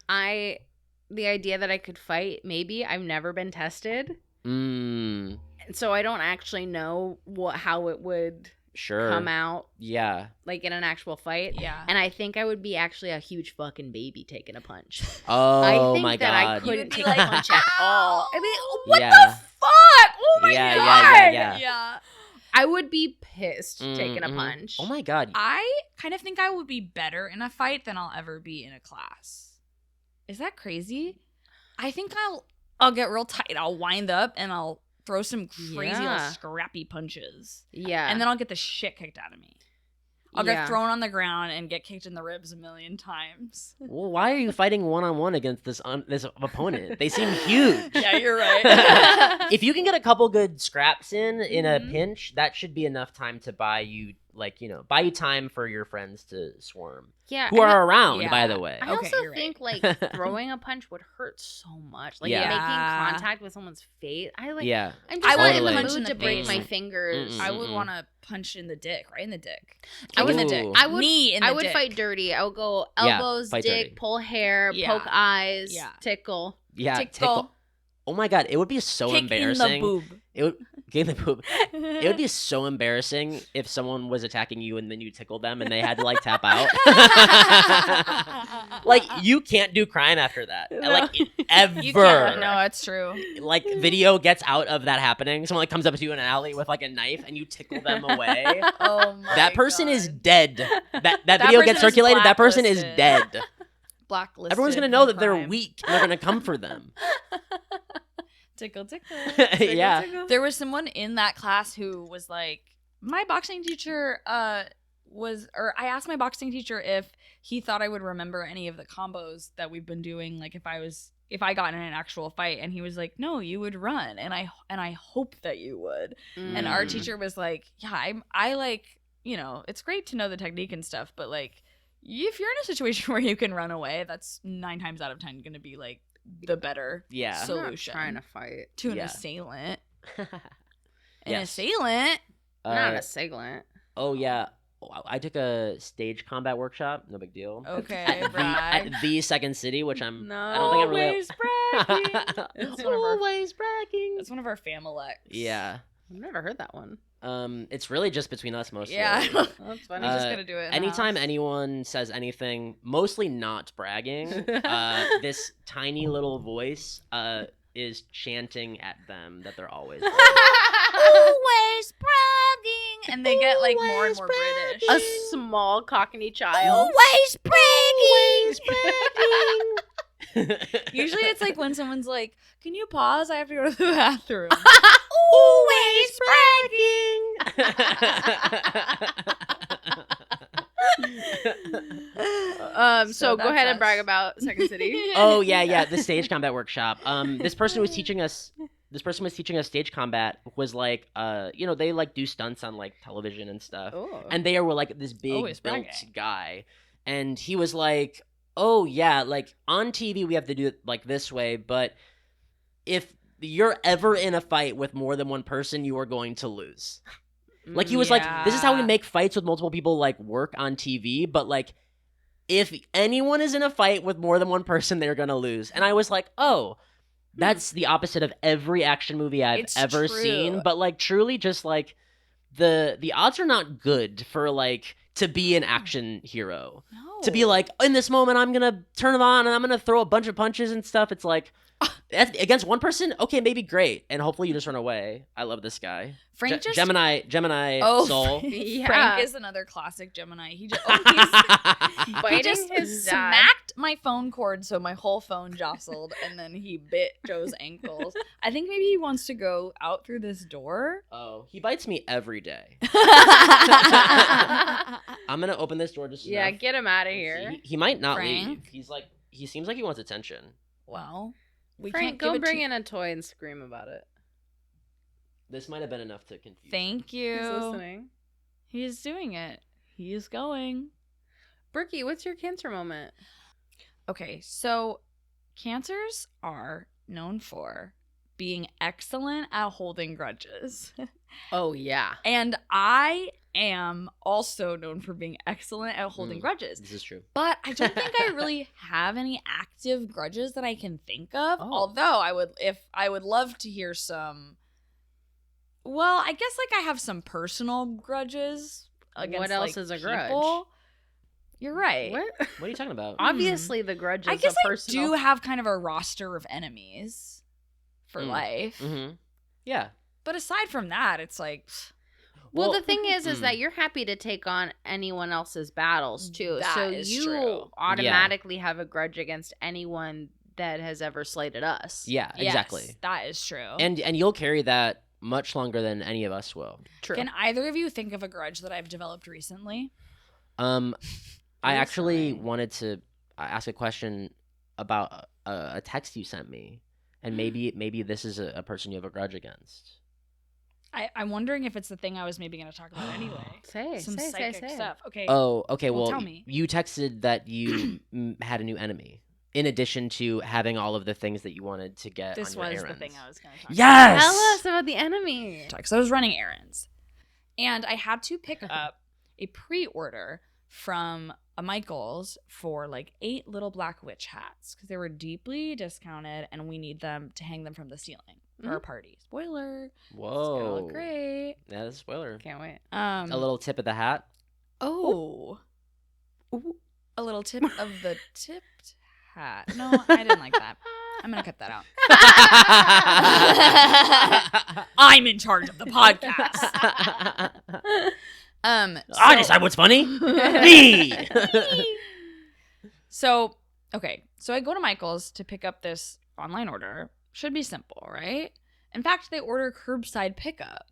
the idea that I could fight. Maybe I've never been tested, Mm, so I don't actually know how it would sure. come out Yeah. like in an actual fight. Yeah. And I think I would be actually a huge fucking baby taking a punch. Oh I think my that I god. You would couldn't be take like, a punch at all. I mean, what Yeah. the fuck? Oh my Yeah, god! yeah, yeah. Yeah. I would be pissed taking a Mhm. punch. Oh my god. I kind of think I would be better in a fight than I'll ever be in a class. Is that crazy? I think I'll get real tight. I'll wind up and I'll throw some crazy little Yeah. scrappy punches. Yeah. And then I'll get the shit kicked out of me. I'll Yeah. get thrown on the ground and get kicked in the ribs a million times. Well, why are you fighting one-on-one against this opponent? They seem huge. Yeah, you're right. If you can get a couple good scraps in a Mhm. pinch, that should be enough time to buy you time for your friends to swarm, yeah. who and are around, yeah. by the way. I Okay, also you're right. think like throwing a punch would hurt so much. Like Yeah. making Yeah. contact with someone's face. Yeah. I'm I just not wouldn't in the punch in mood the to break my face. fingers. Mm-mm. I would want to punch in the dick, right in the dick. I Kick would- in the dick. Ooh. I would- Knee in the I would dick. fight dirty. I would go Yeah, elbows, fight dick, dirty. pull hair, Yeah. poke eyes, Yeah. tickle. Yeah. Tickle. Oh my god, it would be so Kick embarrassing. in the boob. It would give the boob. It would be so embarrassing if someone was attacking you and then you tickled them and they had to like tap out. Like you can't do crime after that. Like ever. You can't. No, it's true. Like video gets out of that happening. Someone like comes up to you in an alley with like a knife and you tickle them away. Oh my That person is God. dead. That video person gets is circulated. That person is blacklisted. dead. Blacklisted. Everyone's gonna know from that they're crime. weak and they're gonna come for them. Tickle, tickle. Yeah. There was someone in that class who was like, my boxing teacher I asked my boxing teacher if he thought I would remember any of the combos that we've been doing, like if I got in an actual fight, and he was like, no, you would run, and I hope that you would. And our Mm. teacher was like, yeah, I like, it's great to know the technique and stuff, but like if you're in a situation where you can run away, that's 9 times out of 10 going to be like the better Yeah. I'm not solution trying to fight. to an Yeah. assailant. An Yes. assailant. Not Uh, a assailant. Oh yeah, I took a stage combat workshop. No big deal. Okay, At brag. the Second City, which I don't think I'm Always really. bragging. It's one of our- Always bragging. That's one of our famalecs. Yeah. I've never heard that one. It's really just between us mostly. Yeah. That's I'm funny. just Uh, gonna do it. in the Anytime house. anyone says anything, mostly not bragging, this tiny little voice is chanting at them that they're always bragging. Always bragging, and they get like more and more British. a small Cockney child. Always bragging. bragging. Usually it's like when someone's like, "Can you pause? I have to go to the bathroom." Always So go that's ahead and us. brag about Second City. Oh yeah, the stage combat workshop. This person was teaching us stage combat was like they like do stunts on like television and stuff. Oh. And they were like this big Always built bragging. guy, and he was like, oh yeah, like on TV we have to do it like this way, but if you're ever in a fight with more than one person, you are going to lose. Like he was like, this is how we Yeah. make fights with multiple people like work on TV, but like if anyone is in a fight with more than one person, they're gonna lose. And I was like, oh, that's the opposite of every action movie I've It's ever true. seen. But like truly just like the odds are not good for like to be an action hero. No. To be like, in this moment I'm gonna turn it on and I'm gonna throw a bunch of punches and stuff. It's like that's, against one person, okay, maybe great. And hopefully you just run away. I love this guy. Frank just Gemini Oh, soul. Yeah. Frank is another classic Gemini. He just just his dad. smacked my phone cord so my whole phone jostled, and then he bit Joe's ankles. I think maybe he wants to go out through this door. Oh, he bites me every day. I'm gonna open this door just Yeah, enough. get him out of Let's here. see. He might not Frank? leave. He seems like he wants attention. Well, we Frank, can't go give it bring to- in a toy and scream about it. This might have been enough to confuse. Thank you. He's listening. He's doing it. He's going. Brookie, what's your Cancer moment? Okay, so cancers are known for being excellent at holding grudges. Oh, yeah. And I am also known for being excellent at holding grudges. This is true. But I don't think I really have any active grudges that I can think of. Oh. Although I would love to hear some. Well, I guess like I have some personal grudges against What else like, is a people. grudge? You're right. What? What are you talking about? Obviously, the grudge is I guess a personal. I do have kind of a roster of enemies for Mm. life. Mm-hmm. Yeah. But aside from that, it's like Well, the thing is mm. that you're happy to take on anyone else's battles too. That So is you true. automatically have a grudge against anyone that has ever slighted us. Yeah, exactly. yes, that is true. And you'll carry that much longer than any of us will. True. Can either of you think of a grudge that I've developed recently? I actually fine. wanted to ask a question about a text you sent me, and maybe this is a person you have a grudge against. I'm wondering if it's the thing I was maybe going to talk about anyway. say Some say psychic say. stuff. Okay. Oh, okay. Well, Well, tell me. you texted that you had a new enemy, in addition to having all of the things that you wanted to get. This on your was the errands. thing I was going to talk Yes. Tell us about the enemy. about. So I was running errands, and I had to pick up a pre-order from a Michael's for like 8 little black witch hats because they were deeply discounted, and we need them to hang them from the ceiling for our party. Spoiler. It's gonna Whoa. look great. Yeah, that's a spoiler. Can't wait. A little tip of the hat. Oh. Ooh. A little tip of the tipped hat. No, I didn't like that. I'm going to cut that out. I'm in charge of the podcast. I decide what's funny. Me. So, okay. So I go to Michael's to pick up this online order. Should be simple, right? In fact, they order curbside pickup.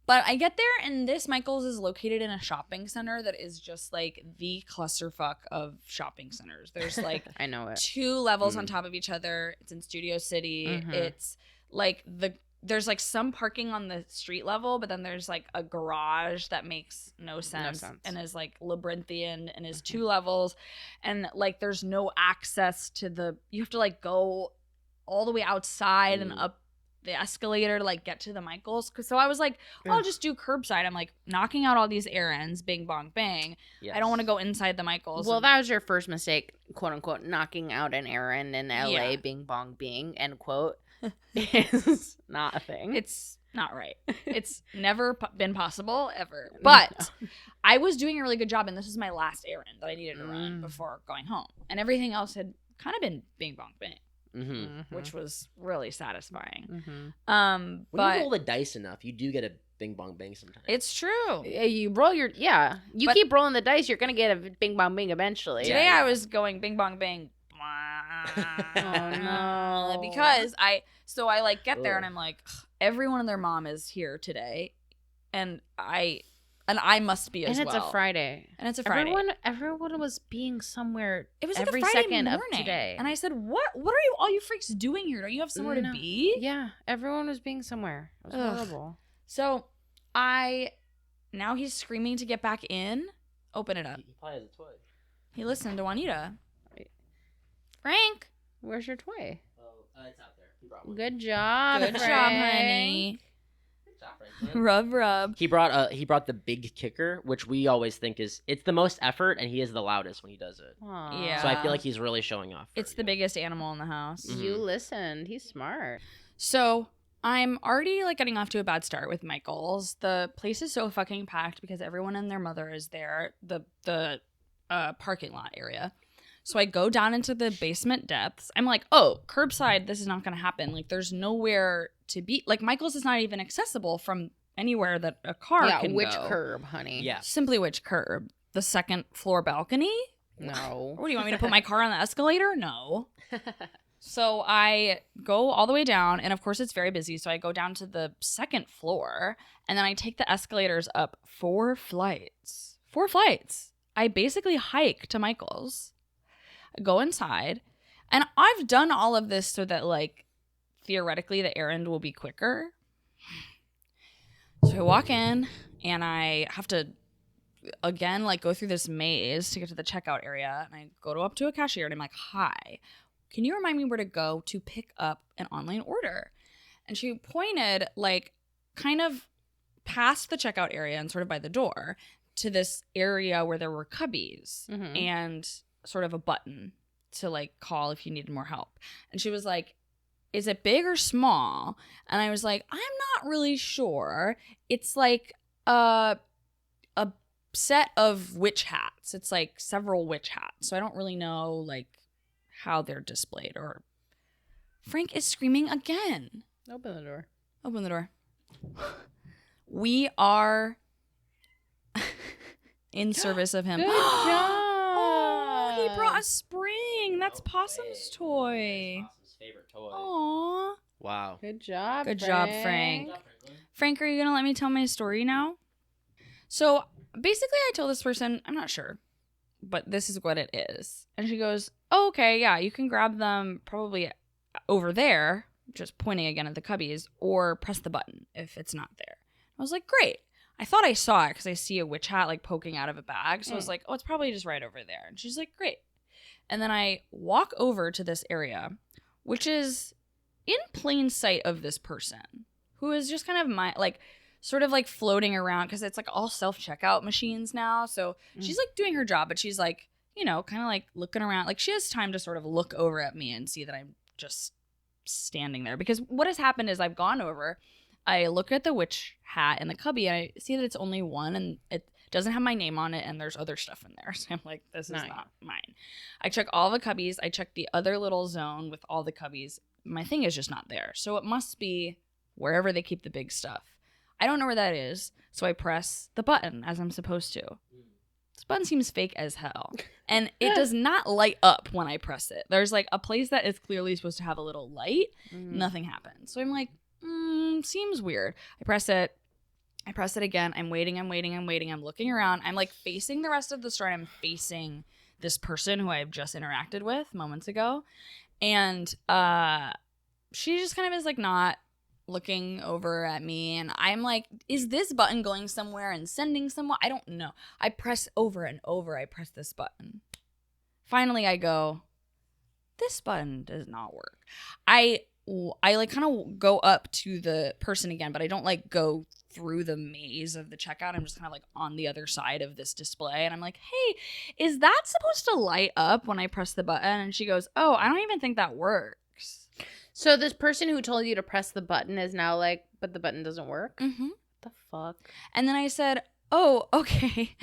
But I get there, and this Michael's is located in a shopping center that is just like the clusterfuck of shopping centers. There's like I know it. 2 levels on top of each other. It's in Studio City. Mhm. It's like there's like some parking on the street level, but then there's like a garage that makes no sense, and is like labyrinthian and is 2 levels, and like there's no access to you have to like go all the way outside and up the escalator to like get to the Michael's. So I was like, I'll just do curbside. I'm like knocking out all these errands, bing bong bang. Yes. I don't want to go inside the Michael's. Well, that was your first mistake, quote unquote, knocking out an errand in LA, Yeah. bing bong bing, end quote, is not a thing. It's not right. It's never been possible ever. But I was doing a really good job, and this was my last errand that I needed to run before going home. And everything else had kind of been bing bong bang, which was really satisfying. When But you roll the dice enough, you do get a bing bong bang sometimes. it's true. You roll you But- keep rolling the dice, you're gonna get a bing bong bing eventually. Today I was going bing bong bang. Oh no. Because I like get there Ugh. and I'm like, everyone and their mom is here today, and I must be as and it's well. a Friday. And it's a Friday. Everyone was being somewhere. It was every like a Friday second morning. of today. And I said, "What are you all you freaks doing here? Don't you have somewhere to No. be?" Yeah, everyone was being somewhere. It was Ugh. horrible. So now he's screaming to get back in. Open it up. He probably has a toy. He listened to Juanita. Frank. Where's your toy? Oh, it's out there. He brought one. Good job. Good job, Frank. honey. Good job, Franklin. Rub. He brought the big kicker, which we always think it's the most effort, and he is the loudest when he does it. Aw. Yeah. So I feel like he's really showing off. for It's the you. biggest animal in the house. Mhm. You listened. He's smart. So I'm already like getting off to a bad start with Michael's. The place is so fucking packed because everyone and their mother is there. The parking lot area. So I go down into the basement depths. I'm like, oh, curbside, this is not going to happen. Like, there's nowhere to be. Like, Michael's is not even accessible from anywhere that a car Yeah, can which go. curb, honey? Yeah. Simply which curb? The second floor balcony? No. What do you want me to put my car on the escalator? No. So I go all the way down, and of course it's very busy, so I go down to the second floor, and then I take the escalators up 4 flights. 4 flights. I basically hike to Michael's. I go inside, and I've done all of this so that, like, theoretically the errand will be quicker. So I walk in, and I have to, again, like, go through this maze to get to the checkout area, and I go up to a cashier, and I'm like, hi. Can you remind me where to go to pick up an online order? And she pointed, like, kind of past the checkout area and sort of by the door to this area where there were cubbies and sort of a button to, like, call if you needed more help. And she was like, is it big or small? And I was like, I'm not really sure. It's like a set of witch hats. It's like several witch hats. So I don't really know, like, how they're displayed. Or Frank is screaming again. Open the door. Open the door. We are in service of him. Good job. Oh, he brought a spring. That's Possum's toy. Possum's favorite toy. Aww. Wow. Good job. Good job, Frank. Frank, are you going to let me tell my story now? So basically I told this person, I'm not sure, but this is what it is. And she goes, oh, okay, yeah, you can grab them probably over there, just pointing again at the cubbies, or press the button if it's not there. I was like, great. I thought I saw it because I see a witch hat, like, poking out of a bag. So I was like, oh, it's probably just right over there. And she's like, great. And then I walk over to this area, which is in plain sight of this person, who is just kind of sort of like floating around, because it's like all self-checkout machines now. So she's like doing her job, but she's like, you know, kind of like looking around. Like, she has time to sort of look over at me and see that I'm just standing there. Because what has happened is I've gone over, I look at the witch hat in the cubby, and I see that it's only one, and it doesn't have my name on it, and there's other stuff in there. So I'm like, this is not mine. I check all the cubbies. I check the other little zone with all the cubbies. My thing is just not there. So it must be wherever they keep the big stuff. I don't know where that is, so I press the button as I'm supposed to. This button seems fake as hell, and it does not light up when I press it. There's like a place that is clearly supposed to have a little light. Nothing happens. So I'm like, seems weird. I press it again. I'm waiting. I'm looking around. I'm like facing the rest of the store. I'm facing this person who I've just interacted with moments ago, and she just kind of is like not looking over at me, and I'm like, is this button going somewhere and sending someone? I don't know. I press over and over. I press this button. Finally, I go, this button does not work. I like kind of go up to the person again, but I don't like go through the maze of the checkout. I'm just kind of like on the other side of this display, and I'm like, hey, is that supposed to light up when I press the button? And she goes, oh, I don't even think that works. So this person who told you to press the button is now like, but the button doesn't work? Mm-hmm. What the fuck? And then I said, oh, okay.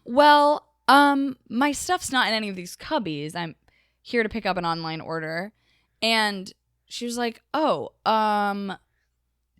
Well, my stuff's not in any of these cubbies. I'm here to pick up an online order. And she was like, oh,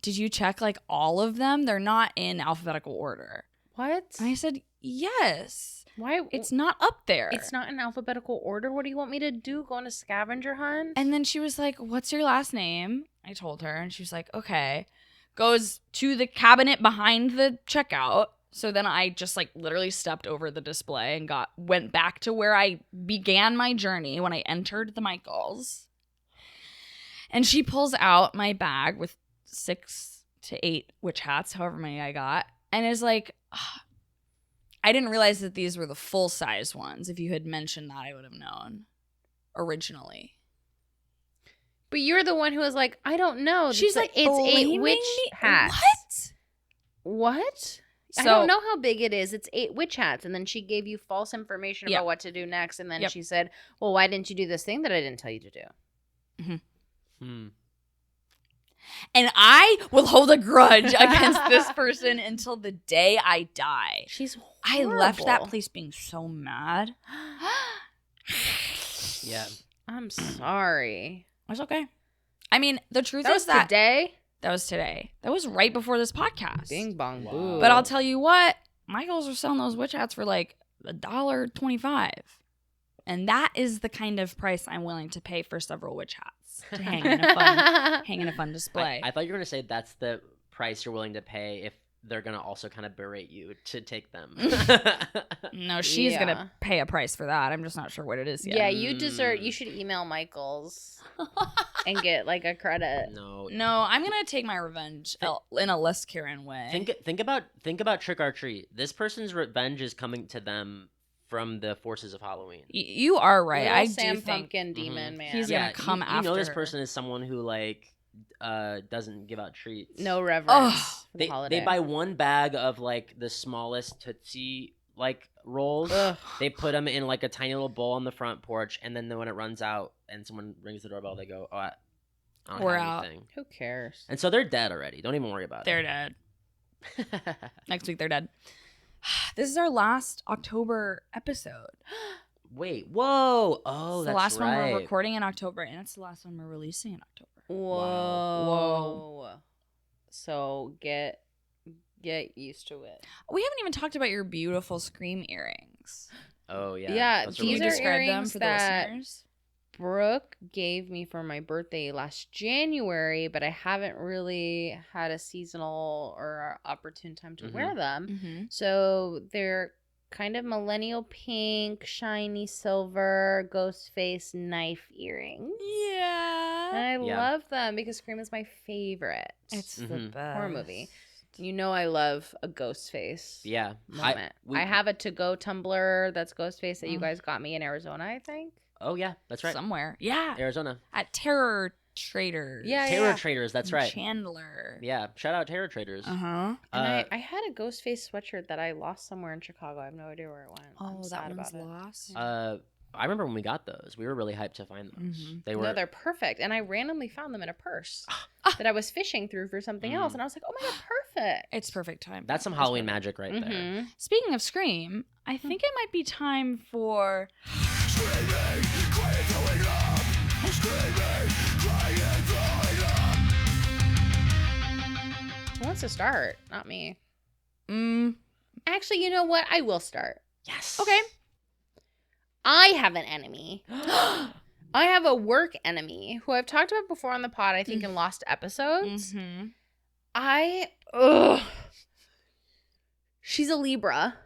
did you check like all of them? They're not in alphabetical order. What? And I said, yes. Why? It's not up there. It's not in alphabetical order? What do you want me to do? Go on a scavenger hunt? And then she was like, what's your last name? I told her, and she was like, okay. Goes to the cabinet behind the checkout. So then I just like literally stepped over the display and went back to where I began my journey when I entered the Michaels. And she pulls out my bag with 6 to 8 witch hats, however many I got, and is like, I didn't realize that these were the full-size ones. If you had mentioned that, I would have known originally. But you're the one who was like, I don't know. She's like, it's 8 witch hats. What? So, I don't know how big it is. It's 8 witch hats. And then she gave you false information about what to do next. And then she said, well, why didn't you do this thing that I didn't tell you to do? Mm-hmm. And I will hold a grudge against this person until the day I die. She's horrible. I left that place being so mad. Yeah. I'm sorry. It's okay. I mean, the truth That is was that today? That was today. That was right before this podcast. Bing bong Wow. boo. But I'll tell you what, Michaels are selling those witch hats for like $1.25. And that is the kind of price I'm willing to pay for several witch hats to hang in a fun display. I thought you were going to say that's the price you're willing to pay if they're going to also kind of berate you to take them. No, she's going to pay a price for that. I'm just not sure what it is yet. Yeah, you should email Michaels and get like a credit. No, I'm going to take my revenge in a less Karen way. Think about Trick or Treat. This person's revenge is coming to them from the forces of Halloween. You are right. Little I Sam do think Pumpkin demon man. he's gonna come after. You know this her. person is someone who like doesn't give out treats. No reverence for the They holiday. buy one bag of like the smallest Tootsie like rolls. Ugh. They put them in like a tiny little bowl on the front porch, and then when it runs out and someone rings the doorbell, they go, "Oh, I don't We're have out." anything." Who cares? And so they're dead already. Don't even worry about They're dead. it. Next week they're dead. This is our last October episode. Wait, whoa! Oh, It's that's the last one right. we're recording in October, and it's the last one we're releasing in October. Whoa. So get used to it. We haven't even talked about your beautiful Scream earrings. Oh yeah. Yeah, Those Can these you are describe them earrings for the that listeners? Brooke gave me for my birthday last January, but I haven't really had a seasonal or opportune time to wear them. Mm-hmm. So they're kind of millennial pink, shiny silver, ghost face knife earrings. Yeah. And I Yeah. love them because Scream is my favorite. It's the Mhm. best. Horror movie. You know I love a ghost face Yeah. moment. we- I have a to-go tumbler that's ghost face that you Mm. guys got me in Arizona, I think. Oh yeah, that's right. Somewhere. Yeah. Arizona. At Terror Traders. Yeah, Terror Traders, that's right. Chandler. Yeah, shout out Terror Traders. Uh-huh. And I had a ghost face sweatshirt that I lost somewhere in Chicago. I have no idea where it went. I'm Oh, sad that one's about it. lost. I remember when we got those. We were really hyped to find those. Mhm. They were No, they're perfect. And I randomly found them in a purse that I was fishing through for something else. And I was like, oh my God, perfect. It's perfect time. That's some Halloween magic right there. Mhm. Speaking of Scream, I think it might be time for Who wants to start? Not me. mm, Actually, you know what? I will start. Yes. okay. I have an enemy. I have a work enemy who I've talked about before on the pod, I think in lost episodes. Mhm. She's a Libra.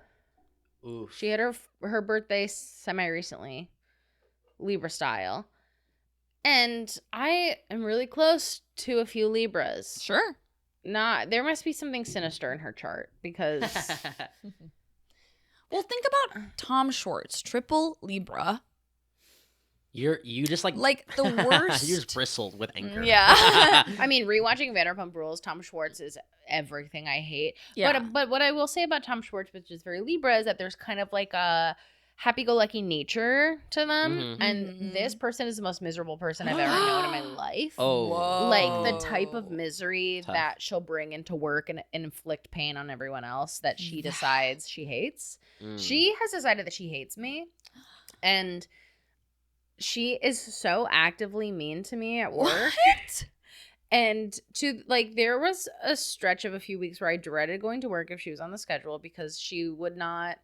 Oof. She had her birthday semi recently, Libra style. And I am really close to a few Libras. Sure. There must be something sinister in her chart because Well, think about Tom Schwartz, triple Libra. you just like The worst. you just bristled with anger. Yeah. I mean, rewatching Vanderpump Rules, Tom Schwartz is everything I hate. Yeah. But what I will say about Tom Schwartz, which is very Libra, is that there's kind of like a happy-go-lucky nature to them. Mhm. And Mhm. this person is the most miserable person I've ever known in my life. Oh. Whoa. Like the type of misery Tough. that she'll bring into work and inflict pain on everyone else that she decides she hates. Mm. She has decided that she hates me. And she is so actively mean to me at work. What? And there was a stretch of a few weeks where I dreaded going to work if she was on the schedule because she would not,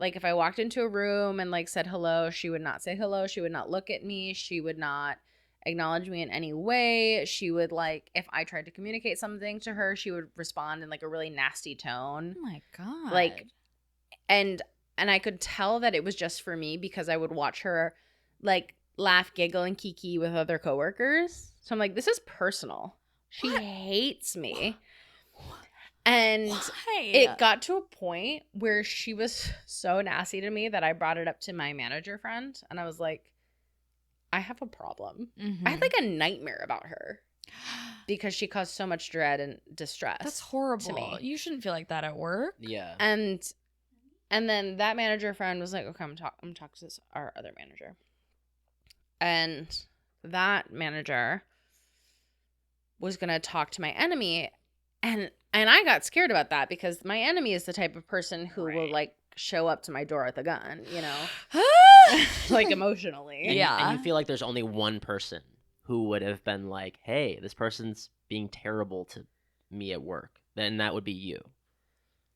if I walked into a room and said hello, she would not say hello. She would not look at me. She would not acknowledge me in any way. She would if I tried to communicate something to her, she would respond in a really nasty tone. Oh my God. And I could tell that it was just for me because I would watch her laugh, giggle, and kiki with other coworkers. So I'm like, this is personal. She What? hates me. And Why? it got to a point where she was so nasty to me that I brought it up to my manager friend. And I was like, I have a problem. Mhm. I had a nightmare about her because she caused so much dread and distress. That's horrible. to me. You shouldn't feel like that at work. Yeah. And then that manager friend was like, okay, I'm talking to our other manager. And that manager was going to talk to my enemy. And I got scared about that because my enemy is the type of person who will show up to my door with a gun, emotionally. And Yeah. and you feel like there's only one person who would have been like, hey, this person's being terrible to me at work. Then that would be you.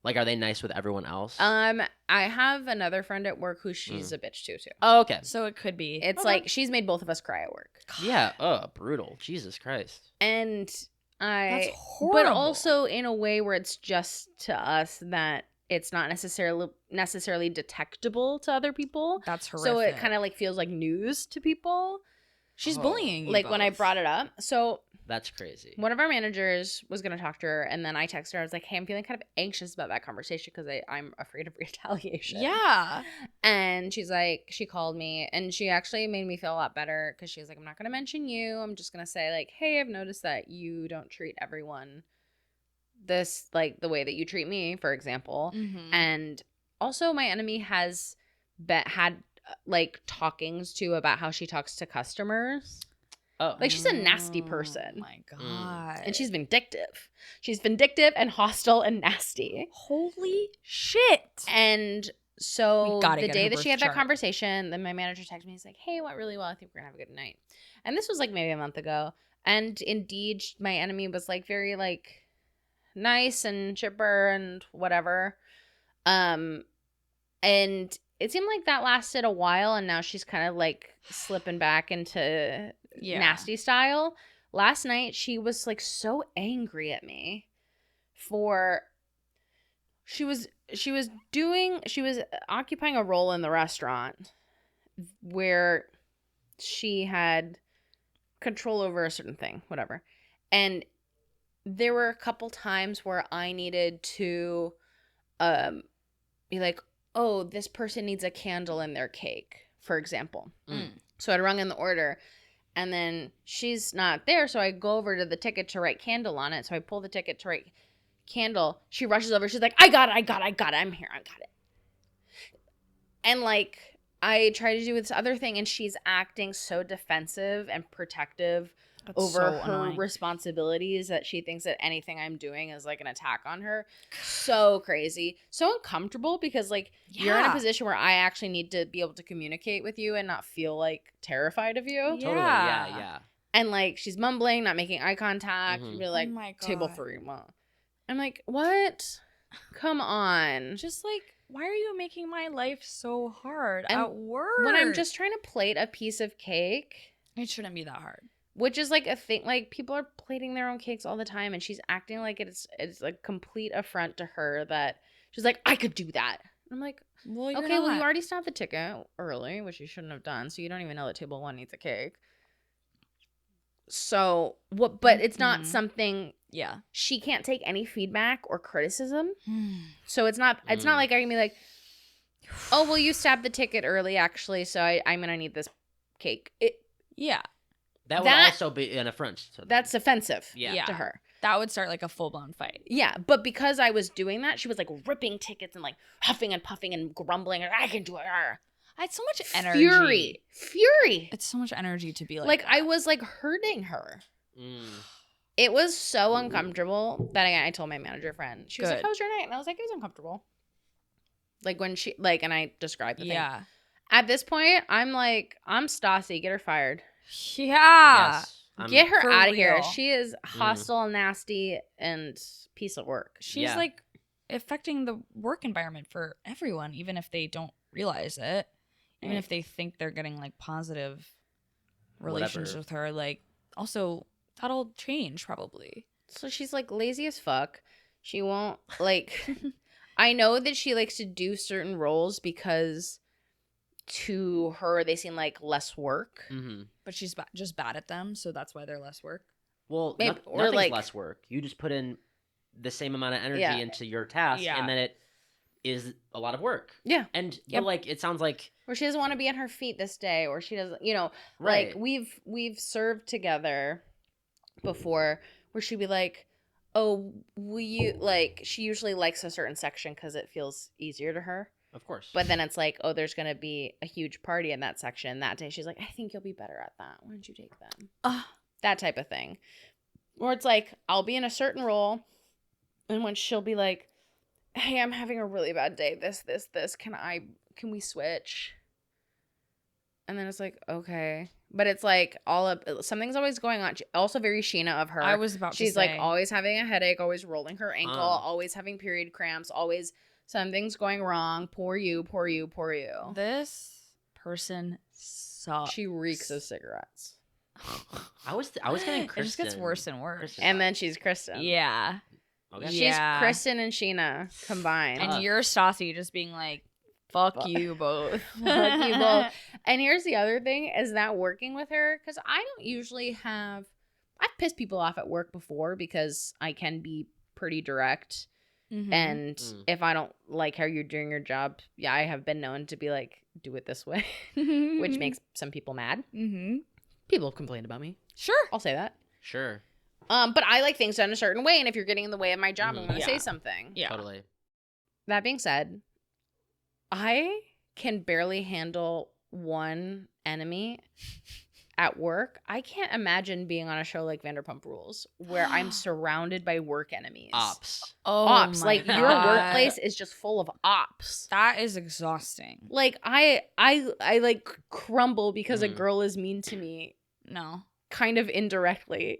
Like, are they nice with everyone else? I have another friend at work who she's a bitch too. Oh, okay. So it could be. It's like she's made both of us cry at work. Yeah. Oh, brutal. Jesus Christ. And That's but horrible. also in a way where it's just to us that it's not necessarily detectable to other people. That's horrific. So it kind of like feels like news to people. She's Oh. bullying you Like when I both. brought it up. So That's crazy. one of our managers was going to talk to her, and then I texted her. I was like, hey, I'm feeling kind of anxious about that conversation because I'm afraid of retaliation. Yeah. And she's like, she called me, and she actually made me feel a lot better because she was like, I'm not going to mention you. I'm just going to say, like, hey, I've noticed that you don't treat everyone this, like, the way that you treat me, for example. Mm-hmm. And also, my enemy has had, like, talkings, too, about how she talks to customers. Oh. Like, she's a nasty person. Oh my God. And she's vindictive. She's vindictive and hostile and nasty. Holy shit. And so We gotta the get day her that she birth had that chart. conversation, then my manager texted me. He's like, hey, it went really well. I think we're going to have a good night. And this was like maybe a month ago. And indeed, my enemy was like very like nice and chipper and whatever. And it seemed like that lasted a while. And now she's kind of like slipping back into nasty style. Last night she was like so angry at me for she was occupying a role in the restaurant where she had control over a certain thing, whatever. And there were a couple times where I needed to be like, oh, this person needs a candle in their cake, for example. So I'd rung in the order, and then she's not there, so I go over to the ticket to write candle on it. So I pull the ticket to write candle. She rushes over. She's like, I got it. I'm here. I got it. And like, I try to do this other thing, and she's acting so defensive and protective over her responsibilities that she thinks that anything I'm doing is like an attack on her. So crazy. So uncomfortable because like you're in a position where I actually need to be able to communicate with you and not feel like terrified of you. Totally. Yeah. And like she's mumbling, not making eye contact. Mhm. Be like, Oh my God. table 3. Well, I'm like, what? Come on. Just like, why are you making my life so hard And at work? when I'm just trying to plate a piece of cake, It shouldn't be that hard. which is like a thing, like people are plating their own cakes all the time, and she's acting like it's a complete affront to her that she's like, I could do that. I'm like, Well, okay, well, you already stopped the ticket early, which you shouldn't have done, so you don't even know that table 1 needs a cake. So what? But it's not something. Yeah. She can't take any feedback or criticism. So it's not like I can be like, oh, well, you stabbed the ticket early, actually, so I'm going to need this cake. Yeah. That would also be an affront to them. That's offensive Yeah. to her. That would start like a full-blown fight. Yeah, but because I was doing that, she was like ripping tickets and like huffing and puffing and grumbling. I can do it. I had so much energy. Fury. It's so much energy to be Like that. I was like hurting her. It was so uncomfortable that I told my manager friend. She was like, Good. how was your night? And I was like, it was uncomfortable. Like when she, like, and I described the thing. Yeah. At this point, I'm like, I'm Stassi. Get her fired. Yeah. Yes. Get her for out of here. real. She is hostile, nasty, and piece of work. She's like affecting the work environment for everyone, even if they don't realize it. Even if they think they're getting like positive relations Whatever. with her. Like, also, that'll change probably. So she's like lazy as fuck. She won't like. I know that she likes to do certain roles because to her they seem like less work. But she's just bad at them, so that's why they're less work. Well, Maybe, or nothing's like less work. You just put in the same amount of energy Yeah. into your task, Yeah. and then it is a lot of work. Yeah. And Yep. but like it sounds like or she doesn't want to be on her feet this day, or she doesn't, right. like we've served together before where she'd be like, oh, will you, like, she usually likes a certain section because it feels easier to her. Of course. But then it's like, oh, there's going to be a huge party in that section that day. She's like, I think you'll be better at that. Why don't you take them? That type of thing. Or it's like, I'll be in a certain role, and when she'll be like, hey, I'm having a really bad day. This. Can we switch? And then it's like, okay. But it's like something's always going on. Also very Sheena of her. I was about to say. She's like always having a headache, always rolling her ankle, always having period cramps, always something's going wrong. Poor you, poor you, poor you. This person sucks. She reeks of cigarettes. I was getting Kristen. It just gets worse and worse. Kristen. And then she's Kristen. Yeah. Okay. She's Yeah. Kristen and Sheena combined. And you're Stassi just being like, fuck you both. Fuck you both. And here's the other thing is that working with her, because I don't usually I've pissed people off at work before because I can be pretty direct. Mhm. And if I don't like how you're doing your job, yeah, I have been known to be like, do it this way, which makes some people mad. Mm-hmm. People have complained about me. Sure. I'll say that. Sure. But I like things done a certain way, and if you're getting in the way of my job, I'm going to say something. Yeah. Totally. That being said, I can barely handle one enemy at work. I can't imagine being on a show like Vanderpump Rules where I'm surrounded by work enemies. Ops. Oh, Ops. my Like God. your workplace is just full of ops. That is exhausting. Like I like crumble because a Mhm. girl is mean to me, No. kind of indirectly.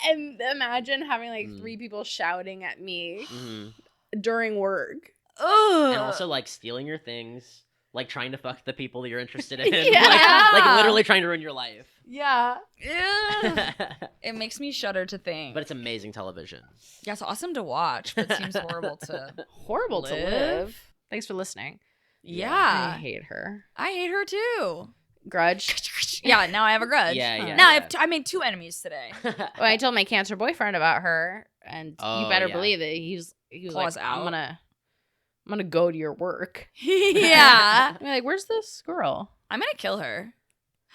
And imagine having like 3 people shouting at me Mhm. during work. Ugh. And also like stealing your things, like trying to fuck the people that you're interested in. Yeah. like literally trying to ruin your life. Yeah. It makes me shudder to think. But it's amazing television. Yeah, it's awesome to watch, but it seems horrible to. Horrible to Live? live. Thanks for listeing. I Yeah. hate her. I hate her too. Grudge. Yeah, now I have a grudge. Yeah. Now I made 2 enemies today. Well, I told my cancer boyfriend about her, and you Oh, better yeah. believe it. He was Claws like, out. I'm gonna go to your work. Yeah. I'm like, where's this girl? I'm gonna kill her.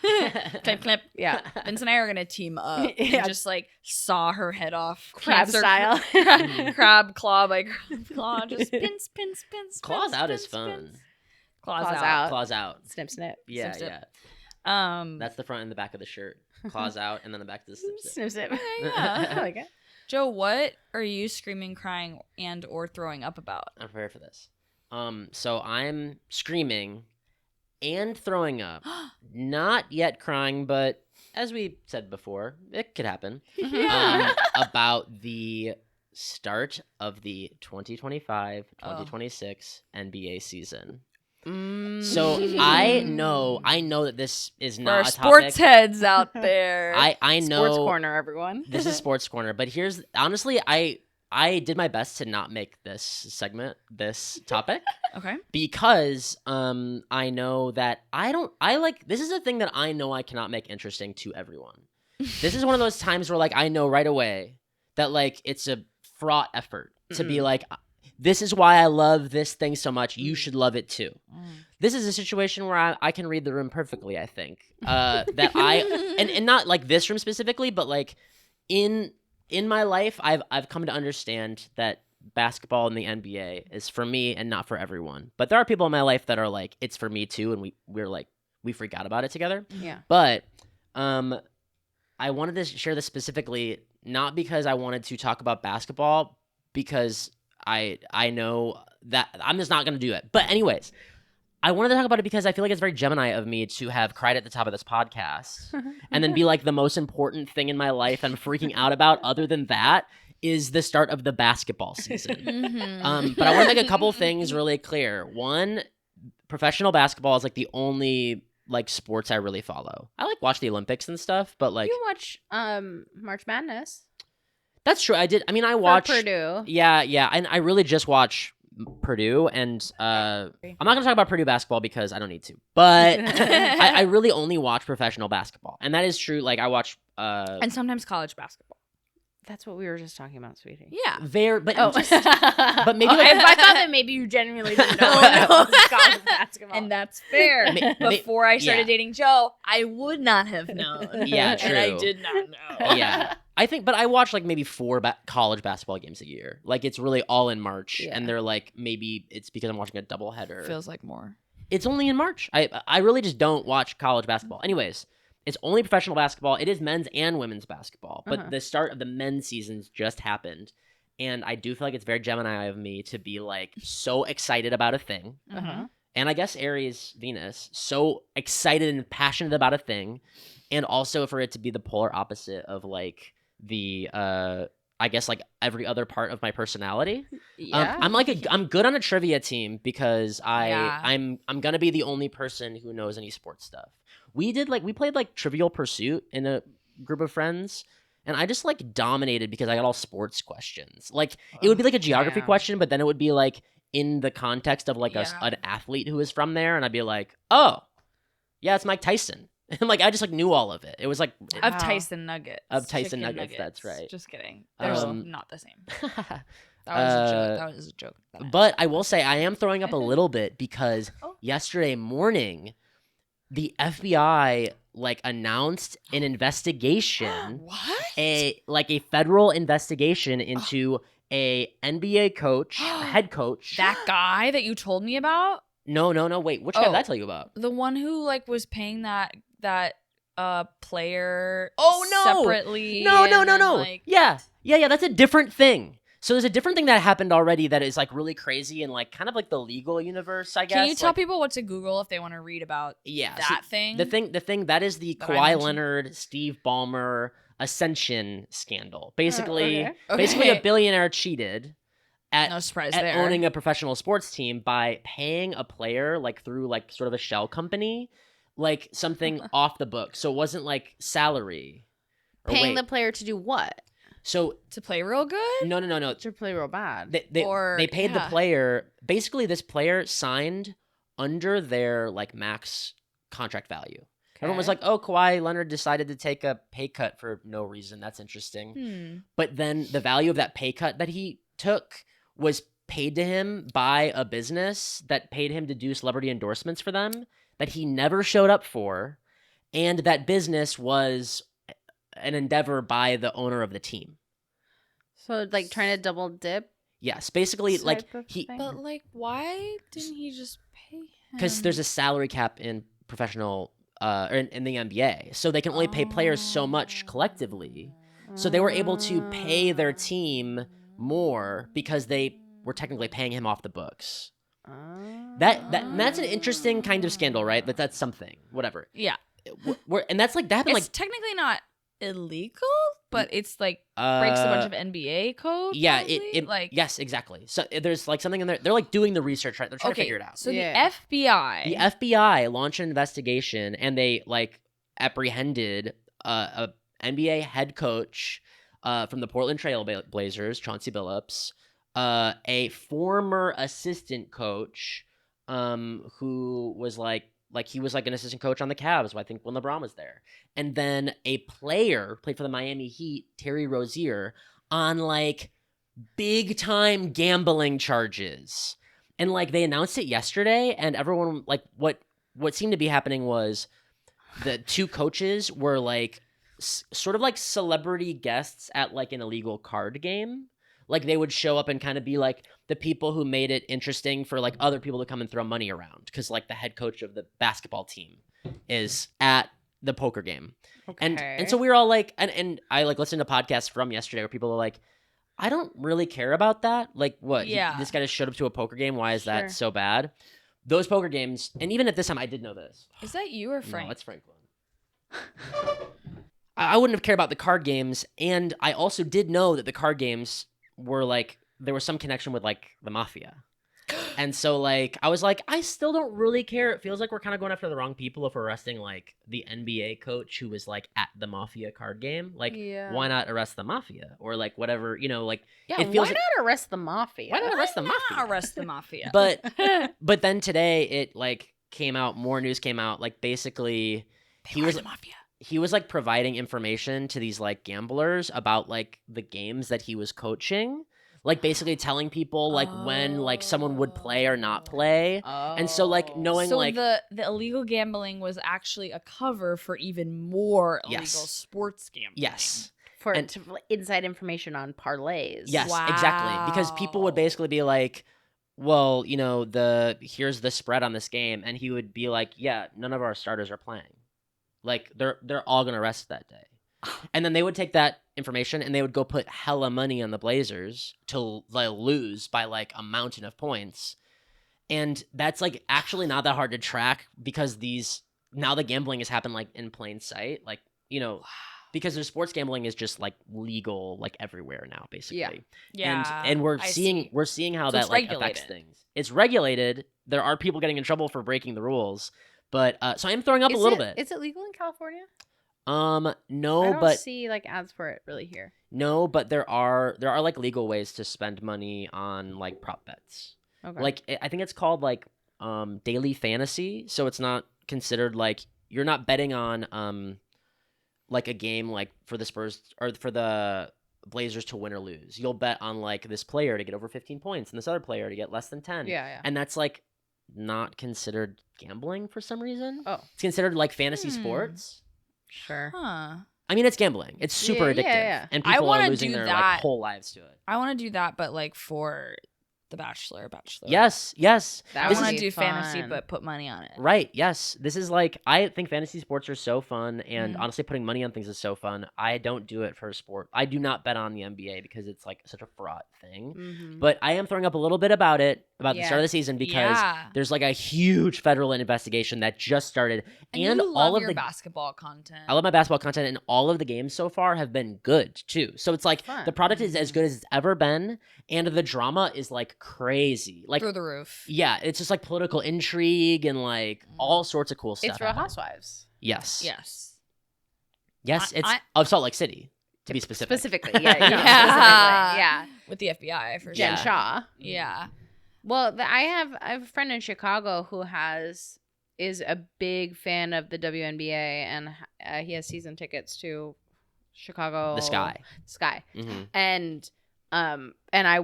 Clip, clip. Yeah. Vince and I are gonna team up Yeah. and just like saw her head off. Crab Cancer- style. Crab claw by crab claw. Just pins. Claws out is pins, fun. pins. Claws, Claws out. out. Claws out. Snip, snip. Yeah, Snip, yeah. snip. That's the front and the back of the shirt. Claws out, and then the back to the snip snip. Snip, snip. Yeah. I like it. Joe, what are you screaming, crying, and or throwing up about? I'm prepared for this. So I'm screaming and throwing up. Not yet crying, but as we said before, it could happen. Yeah. About the start of the 2025-2026 NBA season. So I know that this is For not our a sports topic. heads out there. I know Sports corner, everyone. this is Sports Corner, but here's honestly I did my best to not make this segment this topic Okay. because I know that this is a thing that I know I cannot make interesting to everyone. This is one of those times where like I know right away that like it's a fraught effort to be like, this is why I love this thing so much. You should love it too. This is a situation where I can read the room perfectly, I think. That I and not like this room specifically, but like in my life, I've come to understand that basketball in the NBA is for me and not for everyone. But there are people in my life that are like, it's for me too, and we freak out about it together. Yeah. But I wanted to share this specifically, not because I wanted to talk about basketball, because I know that I'm just not going to do it. But anyways, I wanted to talk about it because I feel like it's very Gemini of me to have cried at the top of this podcast and then be like, the most important thing in my life I'm freaking out about other than that is the start of the basketball season. Mm-hmm. But I want to make a couple things really clear. One, professional basketball is like the only like sports I really follow. I like watch the Olympics and stuff, but like You watch March Madness that's true. I for watch Purdue. Yeah, and I really just watch Purdue, and I'm not gonna talk about Purdue basketball because I don't need to. But I really only watch professional basketball, and that is true. Like I watch And sometimes college basketball. That's what we were just talking about, sweetie. Yeah. but Oh, just, but maybe like, I thought that maybe you genuinely didn't know that was college basketball. And that's fair. Before I started yeah. dating Joe, I would not have known. Yeah, And I true. did not know. yeah. I think, but I watch like maybe 4 college basketball games a year. Like it's really all in March, Yeah. and they're like maybe it's because I'm watching a doubleheader. Feels like more. It's only in March. I really just don't watch college basketball. Anyways, it's only professional basketball. It is men's and women's basketball, but the start of the men's seasons just happened, and I do feel like it's very Gemini of me to be like so excited about a thing. and I guess Aries Venus, so excited and passionate about a thing, and also for it to be the polar opposite of like the I guess like every other part of my personality. Yeah. I'm good on a trivia team because Yeah. I'm gonna be the only person who knows any sports stuff. We played like Trivial Pursuit in a group of friends, and I just like dominated because I got all sports questions. Like it would be like a geography Damn. question, but then it would be like in the context of like Yeah. an athlete who was from there, and I'd be like, oh, yeah, it's Mike Tyson. And like I just like knew all of it. It was like Of Wow. Tyson nuggets. Of Tyson Chicken nuggets, that's right. Just kidding. They're Um, not the same. That was a joke. Uh, That was a joke. that I But had. I will say I am throwing up a little bit because Oh. yesterday morning, the FBI like announced an investigation, What? a federal investigation into a NBA coach, a head coach. That guy that you told me about? No, wait, which guy did Oh. I tell you about? The one who like was paying that player Oh, no! separately. No, and then, no. like- Yeah, that's a different thing. So there's a different thing that happened already that is like really crazy and like kind of like the legal universe, I guess. Can you tell like, people what to Google if they want to read about yeah, so that thing? the thing that is the That I Kawhi mentioned? Leonard, Steve Ballmer ascension scandal. Basically, okay. basically a Okay. billionaire cheated No surprise at there. owning a professional sports team by paying a player like through like sort of a shell company, like something off the book. So it wasn't like salary. Or Paying wait. the player to do what? So to play real good? no. To play real bad. They paid the yeah. player. Basically, this player signed under their like max contract value. Everyone was Okay. like, "Oh, Kawhi Leonard decided to take a pay cut for no reason. That's interesting." Hmm. But then the value of that pay cut that he took was paid to him by a business that paid him to do celebrity endorsements for them that he never showed up for, and that business was an endeavor by the owner of the team. So like trying to double dip. Yes, basically, like Type of he thing? But like, why didn't he just pay him? because there's a salary cap in professional or in the NBA, so they can only pay players so much collectively. So they were able to pay their team more because they were technically paying him off the books. That's an interesting kind of scandal, right? That's something, whatever. Yeah. And that's like that happened It's like technically not illegal, but it's like breaks a bunch of NBA code. yeah, probably? it like yes, exactly. So there's like something in there. They're like doing the research, right? They're trying to okay. figure it out. So Yeah. the FBI. The FBI launched an investigation and they like apprehended a NBA head coach from the Portland Trail Blazers, Chauncey Billups, a former assistant coach who was like he was like an assistant coach on the Cavs, I think when LeBron was there. And then a player played for the Miami Heat, Terry Rozier, on like big time gambling charges. And like they announced it yesterday, and everyone like what seemed to be happening was the two coaches were like sort of like celebrity guests at like an illegal card game. Like they would show up and kind of be like the people who made it interesting for like other people to come and throw money around, because like the head coach of the basketball team is at the poker game. And so we were all like, and I like listened to podcasts from yesterday where people are like, I don't really care about that. Like what? Yeah. This guy just showed up to a poker game. Why is Sure. that so bad? Those poker games, and even at this time, I did know this. Is that you or Frank? No, it's Franklin. I wouldn't have cared about the card games, and I also did know that the card games were like there was some connection with like the mafia. And so like I was like, I still don't really care. It feels like we're kind of going after the wrong people if we're arresting like the NBA coach who was like at the mafia card game. Like Yeah. why not arrest the mafia or like whatever, like Yeah, it feels why like- not arrest the mafia? why not arrest the Not mafia? arrest the mafia. But then today it like came out, more news came out, like basically They are the mafia. he was like providing information to these like gamblers about like the games that he was coaching, like basically telling people like when like someone would play or not play. And so like knowing So like the illegal gambling was actually a cover for even more illegal Yes. sports gambling. yes for and- inside information on parlays. yes exactly, because people would Wow. basically be like, well, here's the spread on this game, and he would be like, yeah, none of our starters are playing, like they're all gonna rest that day. And then they would take that information and they would go put hella money on the Blazers to like, lose by like a mountain of points. And that's like actually not that hard to track because now the gambling has happened like in plain sight. Like, because their sports gambling is just like legal like everywhere now, basically. Yeah. And we're I seeing how So that it's like regulated. affects things. It's regulated. There are people getting in trouble for breaking the rules. But so I am throwing up a little bit. Is it legal in California? No, I don't but see like ads for it really here. no, but there are like legal ways to spend money on like prop bets. Okay. Like I think it's called like daily fantasy, so it's not considered like you're not betting on like a game like for the Spurs or for the Blazers to win or lose. You'll bet on like this player to get over 15 points and this other player to get less than 10. Yeah. And that's like not considered gambling for some reason. Oh. It's considered like fantasy sports. Sure. Huh. I mean, it's gambling. It's super Yeah, addictive. yeah. And I people wanna are losing do their that. like whole lives to it. I want to do that, but like for The Bachelor. Yes. That I This want is to do fantasy, fun. but put money on it. right. Yes. This is like, I think fantasy sports are so fun. And Mhm. honestly, putting money on things is so fun. I don't do it for sport. I do not bet on the NBA because it's like such a fraught thing. Mm-hmm. But I am throwing up a little bit about the start of the season because Yeah. there's like a huge federal investigation that just started. And And you all love of your the basketball content. I love my basketball content, and all of the games so far have been good too. So it's like Fun. the product is as good as it's ever been, and the drama is like crazy. Like, through the roof. yeah, it's just like political intrigue and like all sorts of cool stuff. It's Real happening. Housewives. Yes. Yes. Yes, it's I- of Salt Lake City to be specific. Specifically, yeah. Yeah. Specifically, yeah. With the FBI for Jen sure. Shaw. Yeah. Well, I have a friend in Chicago who is a big fan of the WNBA, and he has season tickets to Chicago. The Sky. Hmm. And I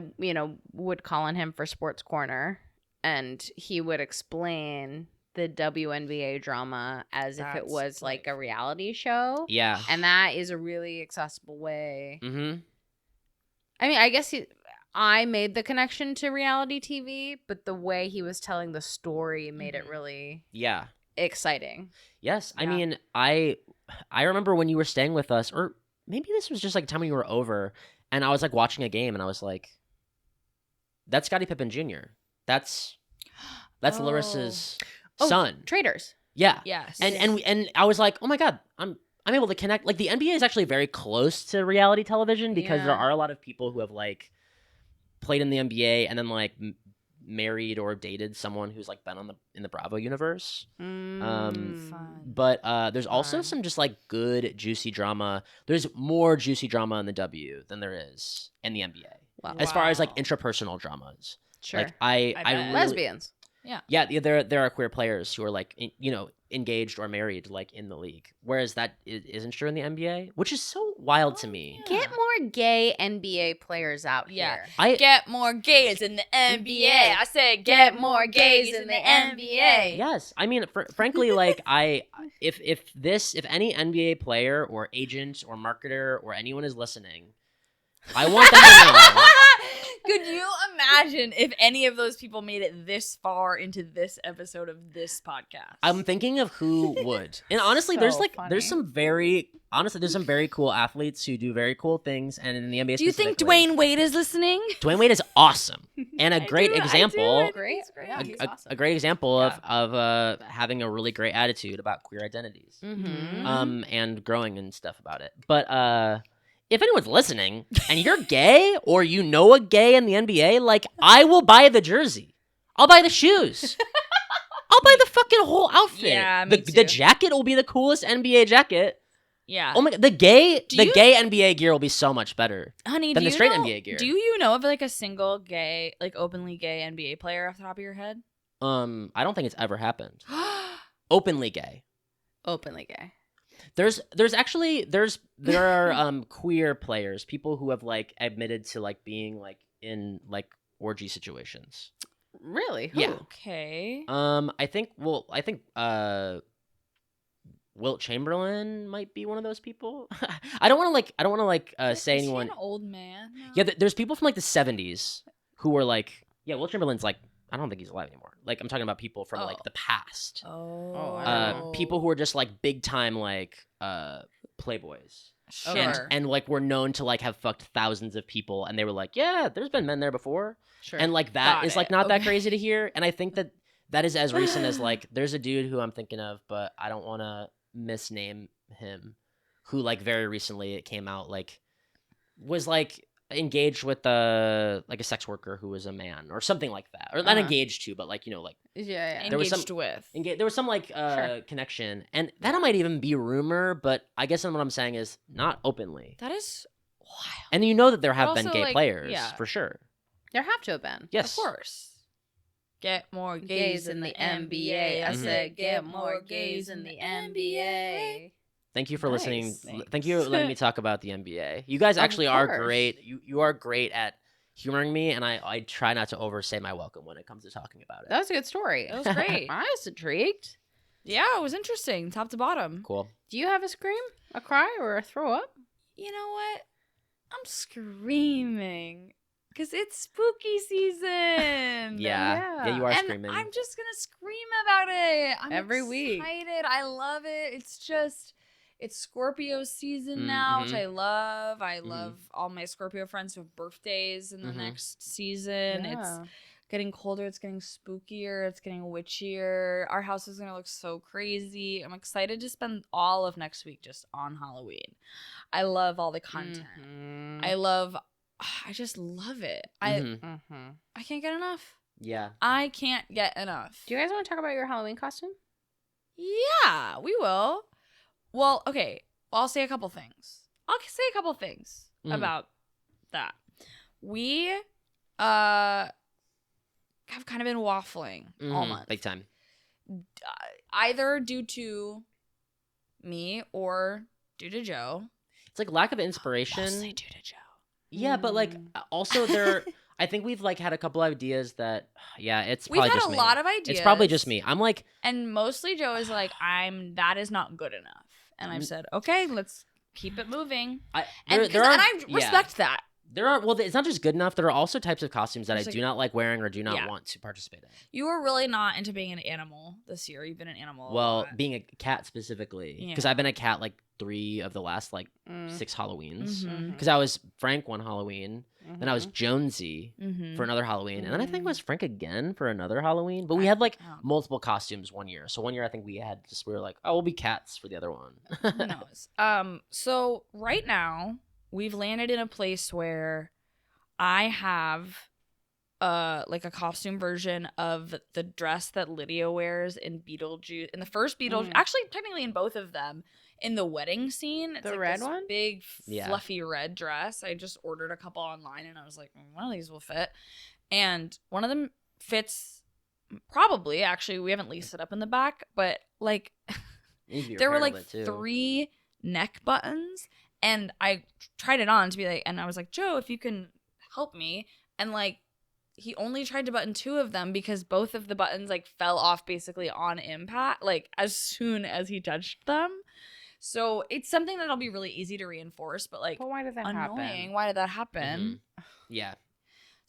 would call on him for Sports Corner, and he would explain the WNBA drama as if it That's was like a reality show. Yeah. And that is a really accessible way. Hmm. I mean, I guess I made the connection to reality TV, but the way he was telling the story made it really Yeah. exciting. Yes. I Yeah. mean, I remember when you were staying with us, or maybe this was just like the time when you were over, and I was like watching a game, and I was like, "That's Scottie Pippen Jr. That's Oh. Larissa's Oh, son." Traders. Yeah. Yes. And I was like, "Oh my god, I'm able to connect." Like the NBA is actually very close to reality television because there Yeah. are a lot of people who have like played in the NBA and then like married or dated someone who's like been in the Bravo universe. Fun. But there's also Fun. some just like good juicy drama. There's more juicy drama in the W than there is in the NBA. Wow. As far as like Wow. intrapersonal dramas. Sure. Like I bet. really, Lesbians. yeah, there are queer players who are like engaged or married like in the league, whereas that isn't true in the NBA, which is so wild to me. yeah. Get more gay NBA players out Yeah. here. I Get more gays in the NBA. I said get more gays in the NBA. yes, I mean frankly, like if any NBA player or agent or marketer or anyone is listening, I want them to know. Could you imagine if any of those people made it this far into this episode of this podcast? I'm thinking of who would. And honestly, there's So there's some very cool athletes who do very cool things, and in the NBA Do you think specifically, Dwayne Wade is listening? Dwayne Wade is awesome and a great I do. example. Great. Yeah, he's awesome. A great example of having a really great attitude about queer identities, Mm-hmm. and growing and stuff about it. But if anyone's listening and you're gay or you know a gay in the NBA, like I will buy the jersey, I'll buy the shoes, I'll buy the fucking whole outfit. Yeah, me the too. jacket will be the coolest NBA jacket. Yeah. Oh my god, the gay you- gay NBA gear will be so much better. Honey, than do the you straight know, NBA gear. Do you know of like a single gay, like openly gay NBA player off the top of your head? I don't think it's ever happened. Openly gay. Openly gay. There are queer players, people who have like admitted to like being like in like orgy situations. Really? Yeah. Okay. I think Wilt Chamberlain might be one of those people. I don't want to say Is he anyone. an old man? now? Yeah, there's people from like the 70s who were like, yeah, Wilt Chamberlain's like, I don't think he's alive anymore. Like I'm talking about people from like Oh. the past. Oh. I don't People who are just like big time like playboys. Sure. and like were known to like have fucked thousands of people, and they were like, yeah, there's been men there before, Sure. and like that Got is like it. not that Okay. crazy to hear, and I think that is as recent as like there's a dude who I'm thinking of, but I don't want to misname him, who like very recently it came out like was like engaged with like a sex worker who was a man or something like that, or not Uh-huh. engaged to, but like like Yeah. There was Engaged some- with. there was some like Sure. connection, and that might even be rumor, but I guess what I'm saying is not openly. That is wild. And you know that there have been also, gay like, players yeah. for sure. There have to have been. Yes, Of course. Get more Gays in the NBA. I Mhm. said, get more gays in the NBA. Thank you for listening. Nice. Thank you for letting me talk about the NBA. You guys Of actually are course. great. You are great at humoring me, and I try not to overstay my welcome when it comes to talking about it. That was a good story. That was great. I was intrigued. Yeah, it was interesting, top to bottom. Cool. Do you have a scream, a cry, or a throw up? You know what? I'm screaming because it's spooky season. Yeah, you are and screaming. I'm just gonna scream about it. I'm Every week. excited. I love it. It's Scorpio season now, which I love. I love all my Scorpio friends who have birthdays in the next season. It's getting colder. It's getting spookier. It's getting witchier. Our house is gonna look so crazy. I'm excited to spend all of next week just on Halloween. I love all the content. Mhm. I just love it. Mhm. I can't get enough. Yeah. I can't get enough. Do you guys want to talk about your Halloween costume? Yeah, we will. Well, okay. I'll say a couple things. About that. We have kind of been waffling all Mhm. month. Big time. Either due to me or due to Joe. It's like lack of inspiration. Mostly due to Joe. Yeah, but like also there I think we've like had a couple ideas that it's We've probably had just a me. lot of ideas. It's probably just me. I'm like And mostly Joe is like, that is not good enough. And I've said, okay, let's keep it moving. And I respect that. There are it's not just good enough. There are also types of costumes that There's I like- do not like wearing or do not Yeah. want to participate in. You were really not into being an animal this year. You've been an animal. a Well, lot. being a cat specifically, because Yeah. I've been a cat like 3 of the last like Mm. 6 Halloweens. Mhm. Because I was Frank one Halloween, then I was Mhm. Jonesy Mhm. for another Halloween, and then I think it Mm. was Frank again for another Halloween. But we had like Oh. multiple costumes one year. So one year I think we were like, oh, we'll be cats for the other one. Who knows? So right now we've landed in a place where I have like a costume version of the dress that Lydia wears in Beetlejuice, in the first Beetlejuice, actually technically in both of them, in the wedding scene. It's The like red this one? big Yeah. fluffy red dress. I just ordered a couple online and I was like, one of these will fit. And one of them fits probably, actually, we haven't leased it up in the back, but like there were like 3 neck buttons, and I tried it on to be like, and I was like, Joe, if you can help me. And like he only tried to button 2 of them because both of the buttons like fell off basically on impact, like as soon as he touched them. So it's something that'll be really easy to reinforce, but like But why did that annoying. happen? Why did that happen? Yeah.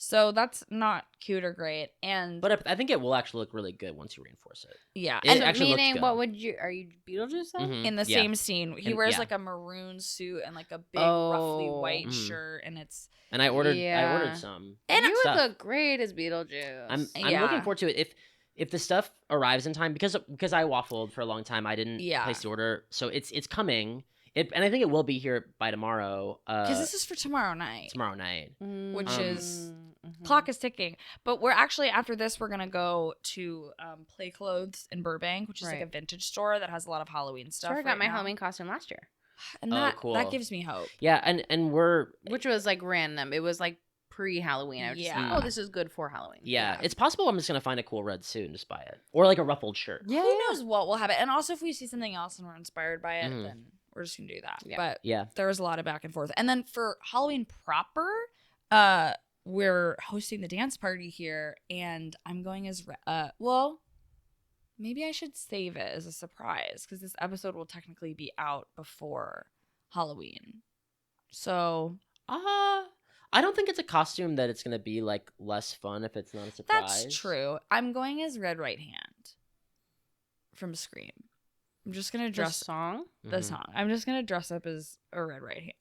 So that's not cute or great. And But I think it will actually look really good once you reinforce it. yeah, It and actually looks Meaning, good. what would you? Are you Beetlejuice then? Mhm. in the Yeah. same scene, he And- wears yeah. like a maroon suit and like a big roughly Oh. white Mhm. shirt, and it's And I ordered Yeah. some. And you would stuff. look great as Beetlejuice. I'm Yeah. looking forward to it. If the stuff arrives in time, because I waffled for a long time, I didn't Yeah. place the order, so it's coming. And I think it will be here by tomorrow. because this is for tomorrow night. tomorrow night. which is- Mhm. Clock is ticking, but we're actually after this we're gonna go to Play Clothes in Burbank, which is like a Right. vintage store that has a lot of Halloween stuff. Sure, I got right my now. Halloween costume last year, and Oh, that cool. gives me hope. Yeah, and we're which was like random. It was like pre-Halloween. I was just like, Yeah. oh, this is good for Halloween. yeah, it's possible I'm just gonna find a cool red suit and just buy it, or like a ruffled shirt. Yeah. Who knows what will happen? And also, if we see something else and we're inspired by it, Mhm. then we're just gonna do that. Yeah. But Yeah, there was a lot of back and forth. And then for Halloween proper, we're hosting the dance party here, and I'm going as well, maybe I should save it as a surprise because this episode will technically be out before Halloween. So I don't think it's a costume that it's gonna be like less fun if it's not a surprise. that's true. I'm going as Red Right Hand from Scream. I'm just gonna The dress song? the Mhm. song. I'm just gonna dress up as a red right hand.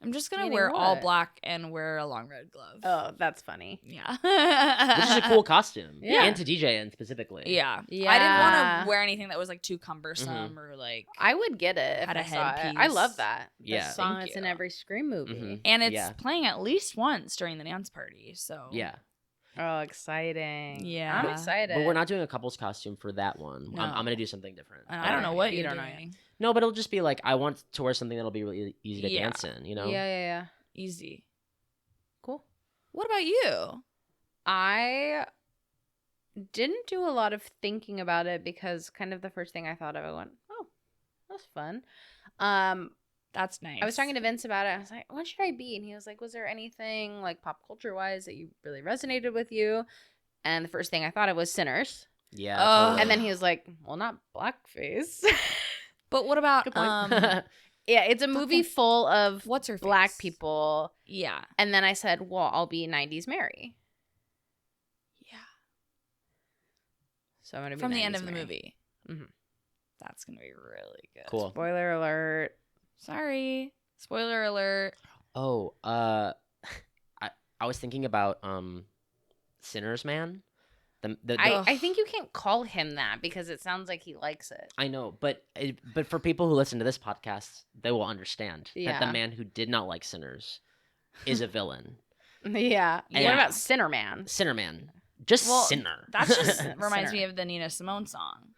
I'm just gonna Meaning wear all what? black and wear a long red glove. Oh, that's funny. Yeah. Which is a cool costume. Yeah. And to DJ in specifically. Yeah. I didn't Yeah. want to wear anything that was like too cumbersome or like. I would get it if Had a I saw it. I headpiece. love that. The Yeah. song Thank that's in you. every Scream movie. Mhm. And it's Yeah. playing at least once during the dance party. So. Yeah. Oh, exciting. Yeah. I'm excited. But we're not doing a couple's costume for that one. No. I'm going to do something different. And I don't know Alright, what you you're don't know doing. No, but it'll just be like, I want to wear something that'll be really easy to Yeah. dance in, you know? Yeah. Easy. Cool. What about you? I didn't do a lot of thinking about it because kind of the first thing I thought of, I went, oh, that's fun. That's nice. I was talking to Vince about it. I was like, what should I be? And he was like, was there anything like pop culture wise that you really resonated with you? And the first thing I thought of was Sinners. Yeah. Oh. totally. And then he was like, well, not blackface. But what about Good point. Yeah, it's a movie full of what's her face? black people. Yeah. And then I said, well, I'll be 90s Mary. Yeah. So I'm going to be From the 90s end of the Mary. movie. Mhm. That's gonna be really good. Cool. Spoiler alert. Sorry. Spoiler alert. Oh, I was thinking about Sinners Man. I think you can't call him that because it sounds like he likes it. I know, but for people who listen to this podcast, they will understand that Yeah. the man who did not like Sinners is a villain. Yeah. Yeah. What about Sinner Man? Sinner Man, just Well, sinner. That just Sinner. reminds me of the Nina Simone song.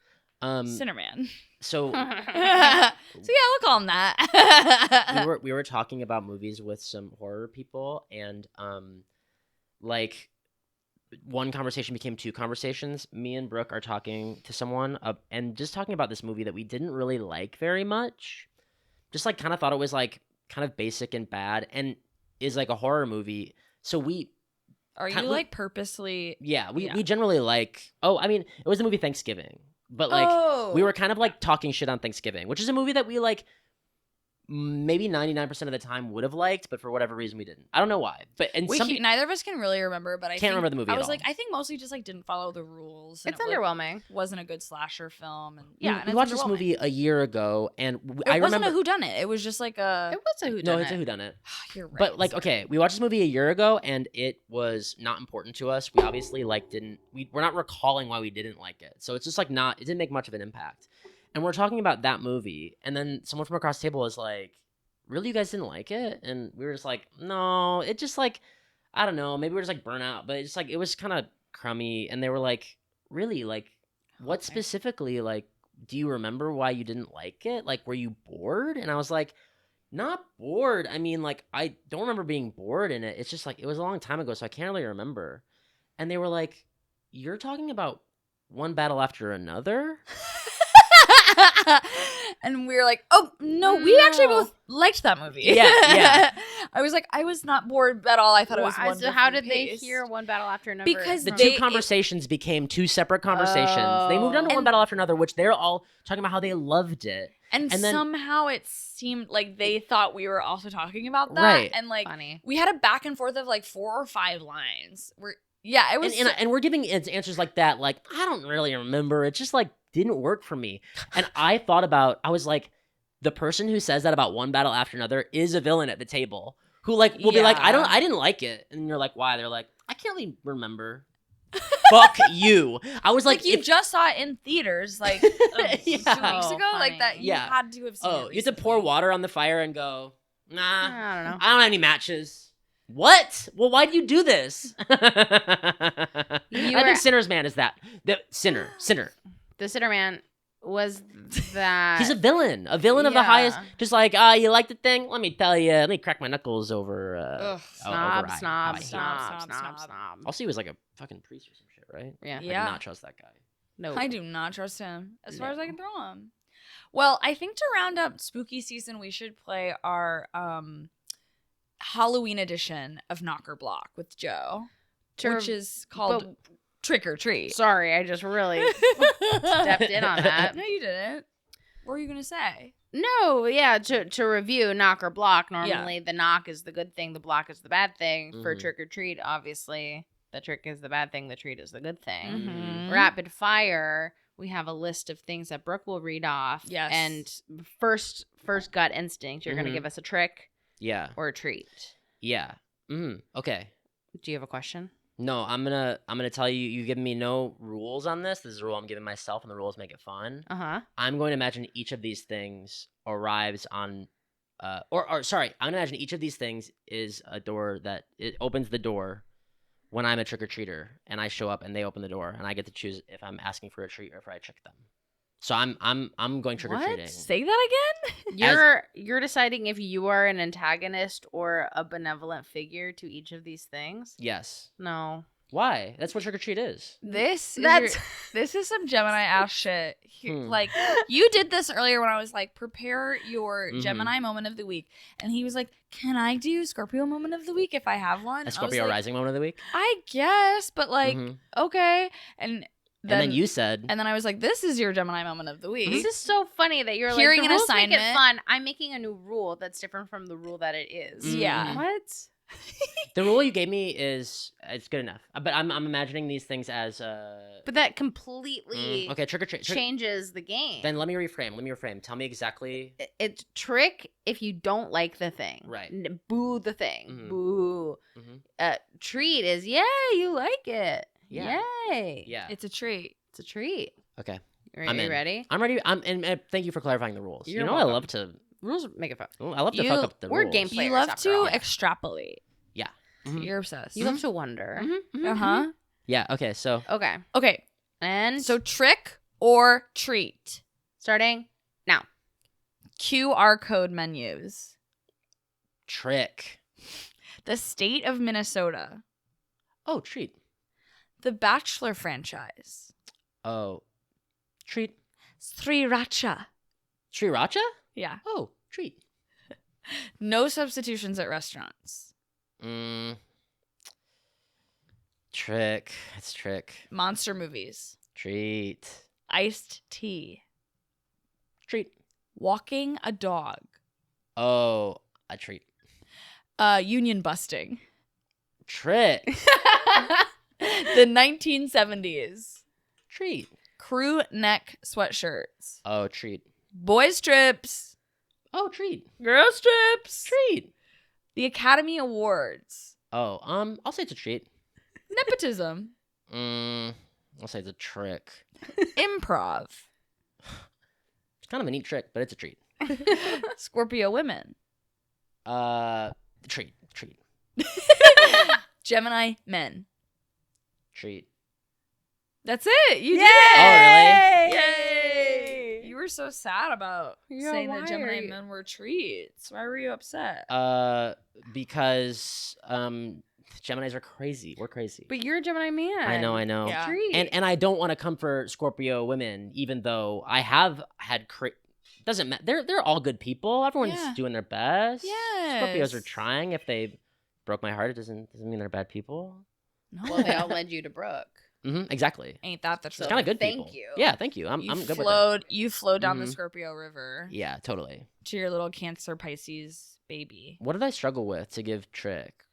um. Sinnerman. So So yeah, we'll call him that. we were talking about movies with some horror people, and like one conversation became two conversations. Me and Brooke are talking to someone and just talking about this movie that we didn't really like very much. Just like kind of thought it was like kind of basic and bad, and is like a horror movie. So Are you Kind- like purposely? we generally like. Oh, I mean, it was the movie Thanksgiving, but like we were kind of like talking shit on Thanksgiving, which is a movie that we like maybe 99% of the time would have liked, but for whatever reason we didn't. I don't know why. But and some people neither of us can really remember, but I can't think, remember the movie I at was all. like, I think mostly just like didn't follow the rules. and It's it, like, underwhelming. wasn't a good slasher film, and we, yeah, and we it's watched this underwhelming. movie a year ago, and It I wasn't remember. a whodunit. It was just like a. It was a whodunit. No, it's a whodunit. You're right. But like, sorry. okay, we watched this movie a year ago, and it was not important to us. We obviously like we're not recalling why we didn't like it. So it's just like not. It didn't make much of an impact. And we're talking about that movie, and then someone from across the table was like, "Really, you guys didn't like it?" And we were just like, "No, it just like, I don't know. Maybe we're just like burnt out, but it's just like it was kind of crummy." And they were like, "Really, like, what Okay. specifically? Like, do you remember why you didn't like it? Like, were you bored?" And I was like, "Not bored. I mean, like, I don't remember being bored in it. It's just like it was a long time ago, so I can't really remember." And they were like, "You're talking about One Battle After Another?" And we were like, oh no, we actually No. both liked that movie. Yeah. I was like, I was not bored at all. I thought it was one. So how did different they pace. hear One Battle After Another? Because The They- two conversations became two separate conversations. They moved on to Oh. One Battle After Another, which they're all talking about how they loved it. And And then- somehow it seemed like they thought we were also talking about that. Right. And like Funny. we had a back and forth of like 4 or 5 lines. It was And we're giving answers like that, like, I don't really remember. It just like didn't work for me. And I was like, the person who says that about One Battle After Another is a villain at the table who like will be like, Yeah. I didn't like it. And you're like, why? They're like, I can't really remember. Fuck you. I was like, like you if- just saw it in theaters like Yeah. 2 weeks Oh, ago. Like that you Yeah. had to have seen oh, it you have to pour recently. water on the fire and go, nah, I don't know. I don't have any matches. What? Well, why do you do this? I were- think Sinner's Man is that. The Sinner. The Sitter Man was that. He's a villain of the Yeah. highest. Just like, you like the thing? Let me tell you. Let me crack my knuckles over. Ugh, snob, over how I snob, hate it. snob. Also, he was like a fucking priest or some shit, right? Yeah. I Yeah. did not trust that guy. No. I do not trust him as far as I No. can throw him. Well, I think to round up spooky season, we should play our Halloween edition of Knocker Block with Joe, which is called Trick or Treat. Sorry, I just really stepped in on that. No, you didn't. What were you gonna say? No, yeah, to review knock or block. Normally the knock is the good thing, the block is the bad thing. For Mhm. trick or treat, obviously, the trick is the bad thing, the treat is the good thing. Mhm. Rapid fire, we have a list of things that Brooke will read off. Yes. And first gut instinct, you're going to Mhm. give us a trick Yeah. or a treat. Yeah. Okay. Do you have a question? No, I'm gonna tell you. You give me no rules on this. This is a rule I'm giving myself, and the rules make it fun. Uh-huh. I'm going to imagine each of these things arrives on, or sorry, I'm gonna imagine each of these things is a door that it opens the door when I'm a trick or treater, and I show up and they open the door, and I get to choose if I'm asking for a treat or if I trick them. So I'm going trick or treating. Say that again? You're deciding if you are an antagonist or a benevolent figure to each of these things? Yes. No. Why? That's what trick or treat is. This That's is some Gemini ass shit. Hmm. Like, you did this earlier when I was like, prepare your Mhm. Gemini moment of the week. And he was like, can I do Scorpio moment of the week if I have one? A And I was Scorpio like, rising moment of the week. I guess, but like, Mhm. okay. And then you said, And then I was like, this is your Gemini moment of the week. This is so funny that you're Hearing like, an the rules make it assignment. fun. I'm making a new rule that's different from the rule that it is. Yeah. What? the rule you gave me is it's good enough. But I'm imagining these things as But that completely okay, trick or treat. changes the game. Then let me reframe. Tell me exactly. It's trick if you don't like the thing. Right. Boo the thing. Mhm. Boo. Mhm. Treat is, yay, you like it. Yeah. Yay. Yeah. It's a treat. It's a treat. Okay. Are I'm you in. ready? I'm ready. And thank you for clarifying the rules. You're I welcome. love to. Rules make it fun. I love to You- fuck up the we're rules. game You players love after to all. extrapolate. Yeah. Mhm. You're obsessed. You love to wonder. Uh-huh. Yeah. Okay. So Okay. Okay. And So trick or treat? starting now. QR code menus. trick. The state of Minnesota. Oh, treat. The Bachelor franchise. Oh, treat. Sriracha. Sriracha? Yeah. Oh, treat. No substitutions at restaurants. Trick. It's trick. Monster movies. Treat. Iced tea. Treat. Walking a dog. Oh, a treat. Union busting. Trick. The 1970s. Treat. Crew neck sweatshirts. Oh, treat. Boys trips. Oh, treat. Girls trips. Treat. The Academy Awards. Oh, I'll say it's a treat. Nepotism. I'll say it's a trick. Improv. It's kind of a neat trick, but it's a treat. Scorpio women. Treat. Treat. Gemini men. Treat. That's it. You did Yay! it. Oh, really? Yay! You were so sad about Yeah, saying why that are Gemini you- men were treats. Why were you upset? Because Geminis are crazy. We're crazy. But you're a Gemini man. I know. Yeah. Treat. And I don't want to come for Scorpio women, even though I have had doesn't matter. They're all good people. Everyone's Yeah. doing their best. Yes. Scorpios are trying. If they broke my heart, it doesn't mean they're bad people. No. Well, they all led you to Brooke. Exactly. Ain't that the It's truth? kind of good thank people. you. Yeah, thank you. I'm You good with that. flowed. You flowed down the Mhm. Scorpio River Yeah, totally. to your little Cancer Pisces baby. What did I struggle with to give trick?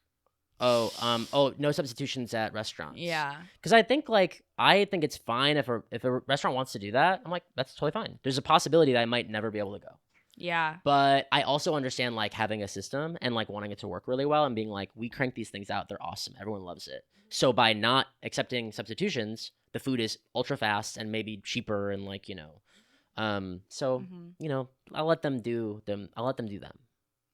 Oh, no substitutions at restaurants. Yeah. Because I think it's fine if a restaurant wants to do that. I'm like, that's totally fine. There's a possibility that I might never be able to go. Yeah. But I also understand having a system and wanting it to work really well and being like, we crank these things out. They're awesome. Everyone loves it. So by not accepting substitutions, the food is ultra fast and maybe cheaper and so Mhm. I'll let them do them. I'll let them do them.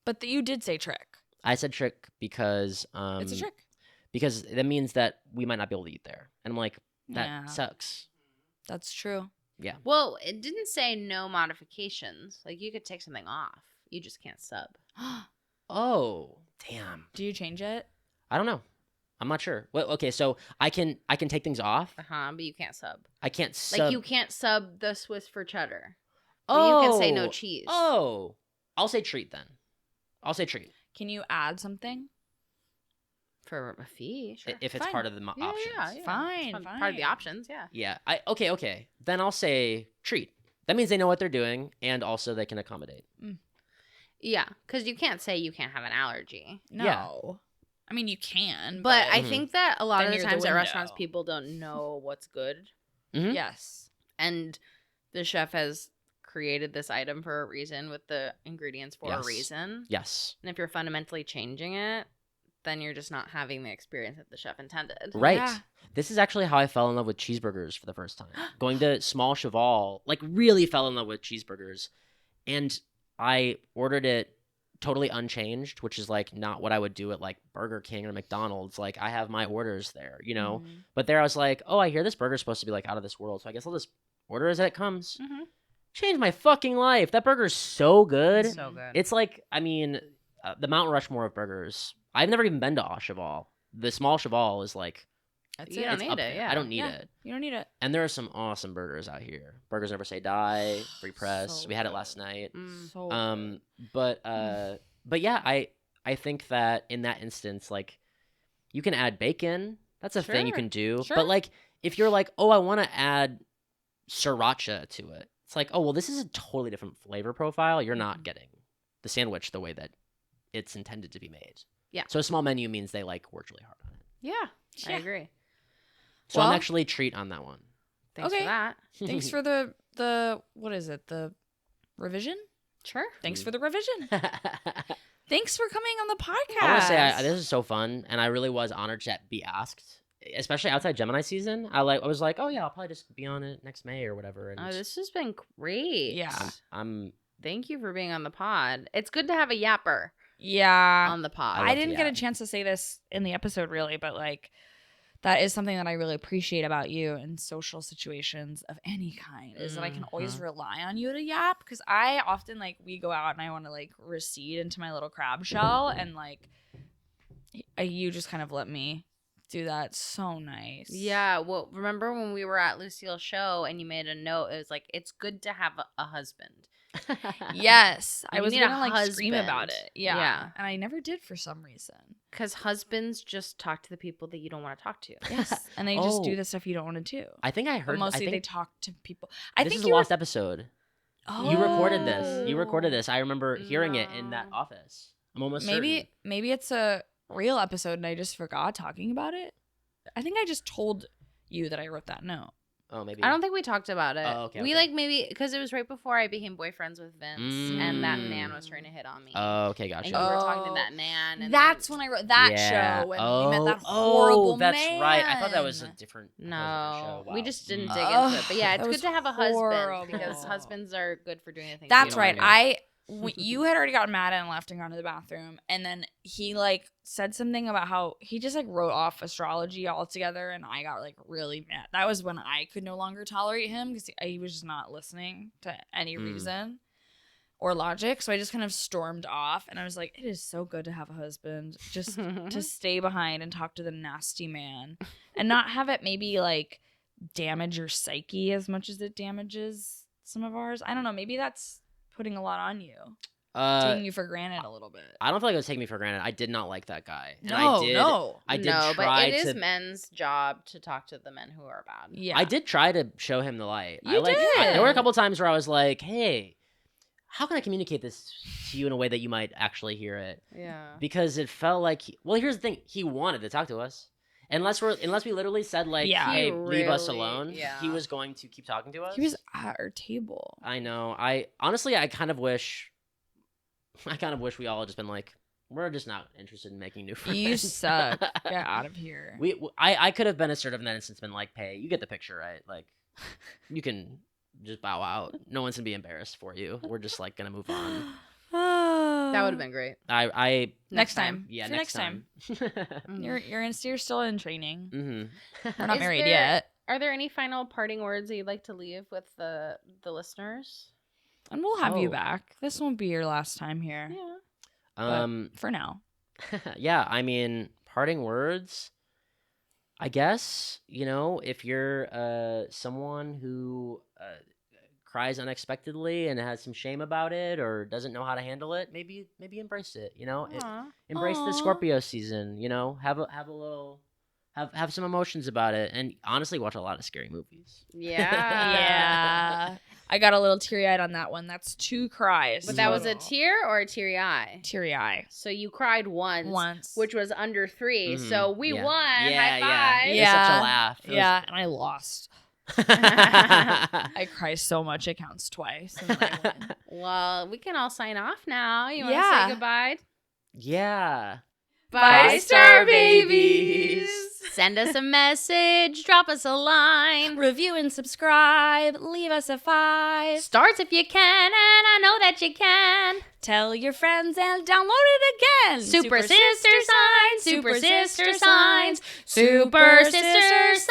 But you did say trick. I said trick because It's a trick. because that means that we might not be able to eat there. And I'm like, that Yeah. sucks. That's true. Yeah. Well, it didn't say no modifications. Like, you could take something off. You just can't sub. Oh, damn. Do you change it? I don't know. I'm not sure. Well, okay, so I can take things off. But you can't sub. I can't sub. Like, you can't sub the Swiss for cheddar. But Oh, you can say no cheese. Oh, I'll say treat then. I'll say treat Can you add something? For a fee, sure. if it's Fine. part of the Yeah, options. yeah. Fine, It's Part of the fine. options, yeah. Yeah. Okay. Then I'll say treat. That means they know what they're doing, and also they can accommodate. Yeah, because you can't say you can't have an allergy. No. Yeah. I mean, you can. But I Mhm. think that a lot Then of the you're the times at restaurants, window. people don't know what's good. Mhm. Yes. And the chef has created this item for a reason with the ingredients for a Yes. reason. Yes. And if you're fundamentally changing it, then you're just not having the experience that the chef intended. Right. Yeah. This is actually how I fell in love with cheeseburgers for the first time. Going to Small Cheval, like really fell in love with cheeseburgers. And I ordered it totally unchanged, which is like not what I would do at like Burger King or McDonald's. Like I have my orders there, you know? Mhm. But there I was like, oh, I hear this burger's supposed to be like out of this world. So I guess I'll just order as it comes. Mm-hmm. Changed my fucking life. That burger's so good. So good. It's like, I mean, the Mount Rushmore of burgers. I've never even been to Au Cheval. The Small Cheval is like, That's You it. don't it's need up it, there. yeah. I don't need Yeah. it. You don't need it. And there are some awesome burgers out here. Burgers Never Say Die, Free Press. So We had it good. last night. Mm. So But yeah, I think that in that instance, like, you can add bacon. That's a thing you Sure. can do. Sure. But like, if you're like, oh, I want to add sriracha to it, it's like, oh, well, this is a totally different flavor profile. You're not Mhm. getting the sandwich the way that it's intended to be made. Yeah. So a small menu means they like worked really hard on it. Yeah, I Yeah. agree. So I'm Well- actually treat on that one. Thanks Okay. for that. Thanks for the what is it? The revision? Sure. Thanks for the revision. Thanks for coming on the podcast. I want to say this is so fun, and I really was honored to be asked, especially outside Gemini season. I was like, oh yeah, I'll probably just be on it next May or whatever. And Oh, this has been great. Yeah. I'm Thank you for being on the pod. It's good to have a yapper Yeah. on the pod. I I love didn't to get a yap. chance to say this in the episode really, but like that is something that I really appreciate about you in social situations of any kind is that I can always Mhm. rely on you to yap because I often like we go out and I want to like recede into my little crab shell and like you just kind of let me do that. So nice. Yeah. Well, remember when we were at Lucille's show and you made a note? It was like, it's good to have a husband. Yes. I You was need gonna a like scream about husband. it. Yeah. Yeah. And I never did for some reason. Because husbands just talk to the people that you don't want to talk to. Yes. And they just do Oh. the stuff you don't want to do. I think I But heard. mostly I they think talk to people. I this think is a you were lost episode. You recorded this. You recorded this. I remember hearing it in that No. office. I'm almost maybe it's a real episode and I just forgot talking about it. I think I just told you that I wrote that note. Oh, maybe. I don't think we talked about it. Oh, okay, We okay. like maybe because it was right before I became boyfriends with Vince, and that man was trying to hit on me. Oh, okay, and gotcha. you were talking Oh. to that man. And That's then- when I wrote that Yeah. show and we met that Oh, horrible that's man. right. I thought that was a different. I thought it was a different No, show. we Wow. just didn't Mm. dig into it. But yeah, Ugh, it's that good was to have a husband horrible. because husbands are good for doing the things. That's you right. don't wanna do. You had already gotten mad and left and gone to the bathroom, and then he like said something about how he just like wrote off astrology altogether, and I got like really mad. That was when I could no longer tolerate him because he was just not listening to any reason or logic. So I just kind of stormed off, and I was like, "It is so good to have a husband, just to stay behind and talk to the nasty man, and not have it maybe like damage your psyche as much as it damages some of ours. I don't know. Maybe that's putting a lot on you, taking you for granted a little bit. I don't feel like it was taking me for granted. I did not like that guy. And No, I did, no. I did no, try but it is to. men's job to talk to the men who are bad. Yeah, I did try to show him the light. You There did. were a couple times where I was like, "Hey, how can I communicate this to you in a way that you might actually hear it?" Yeah. Because it felt like, well, here's the thing: he wanted to talk to us. Unless we literally said like, Yeah. "Hey, He leave us really- alone," yeah. he was going to keep talking to us. He was at our table. I know. I honestly, I kind of wish we all had just been like, we're just not interested in making new friends. You suck. Get out of here. I could have been assertive in that instance, been like, hey, you get the picture, right? Like, you can just bow out. No one's gonna be embarrassed for you. We're just like gonna move on. That would have been great. I next time. yeah, For next time. You're still in training. Mm-hmm. We're not Is married there- yet, Are there any final parting words that you'd like to leave with the listeners? and we'll have you Oh. back. This won't be your last time here. Yeah. For now. Yeah, I mean, parting words. I guess, if you're someone who cries unexpectedly and has some shame about it or doesn't know how to handle it, maybe embrace it. Embrace the Aw. Scorpio season. Have a little, have some emotions about it, and honestly, watch a lot of scary movies. Yeah. Yeah. I got a little teary-eyed on that one. That's 2 cries. But that was a total. tear or a teary eye? teary eye. So you cried once. Which was under 3. Mhm. So we Yeah. won. Yeah, High yeah. five. It was such Yeah. a laugh. It was- Yeah, and I lost. I cry so much it counts twice. And then I win. Well, we can all sign off now. You want to Yeah. say goodbye? Yeah. Bye, Star Babies. Send us a message. Drop us a line. Review and subscribe. Leave us a 5. Stars if you can, and I know that you can. Tell your friends and download it again. Super sister signs. Super sister signs. Super sister signs.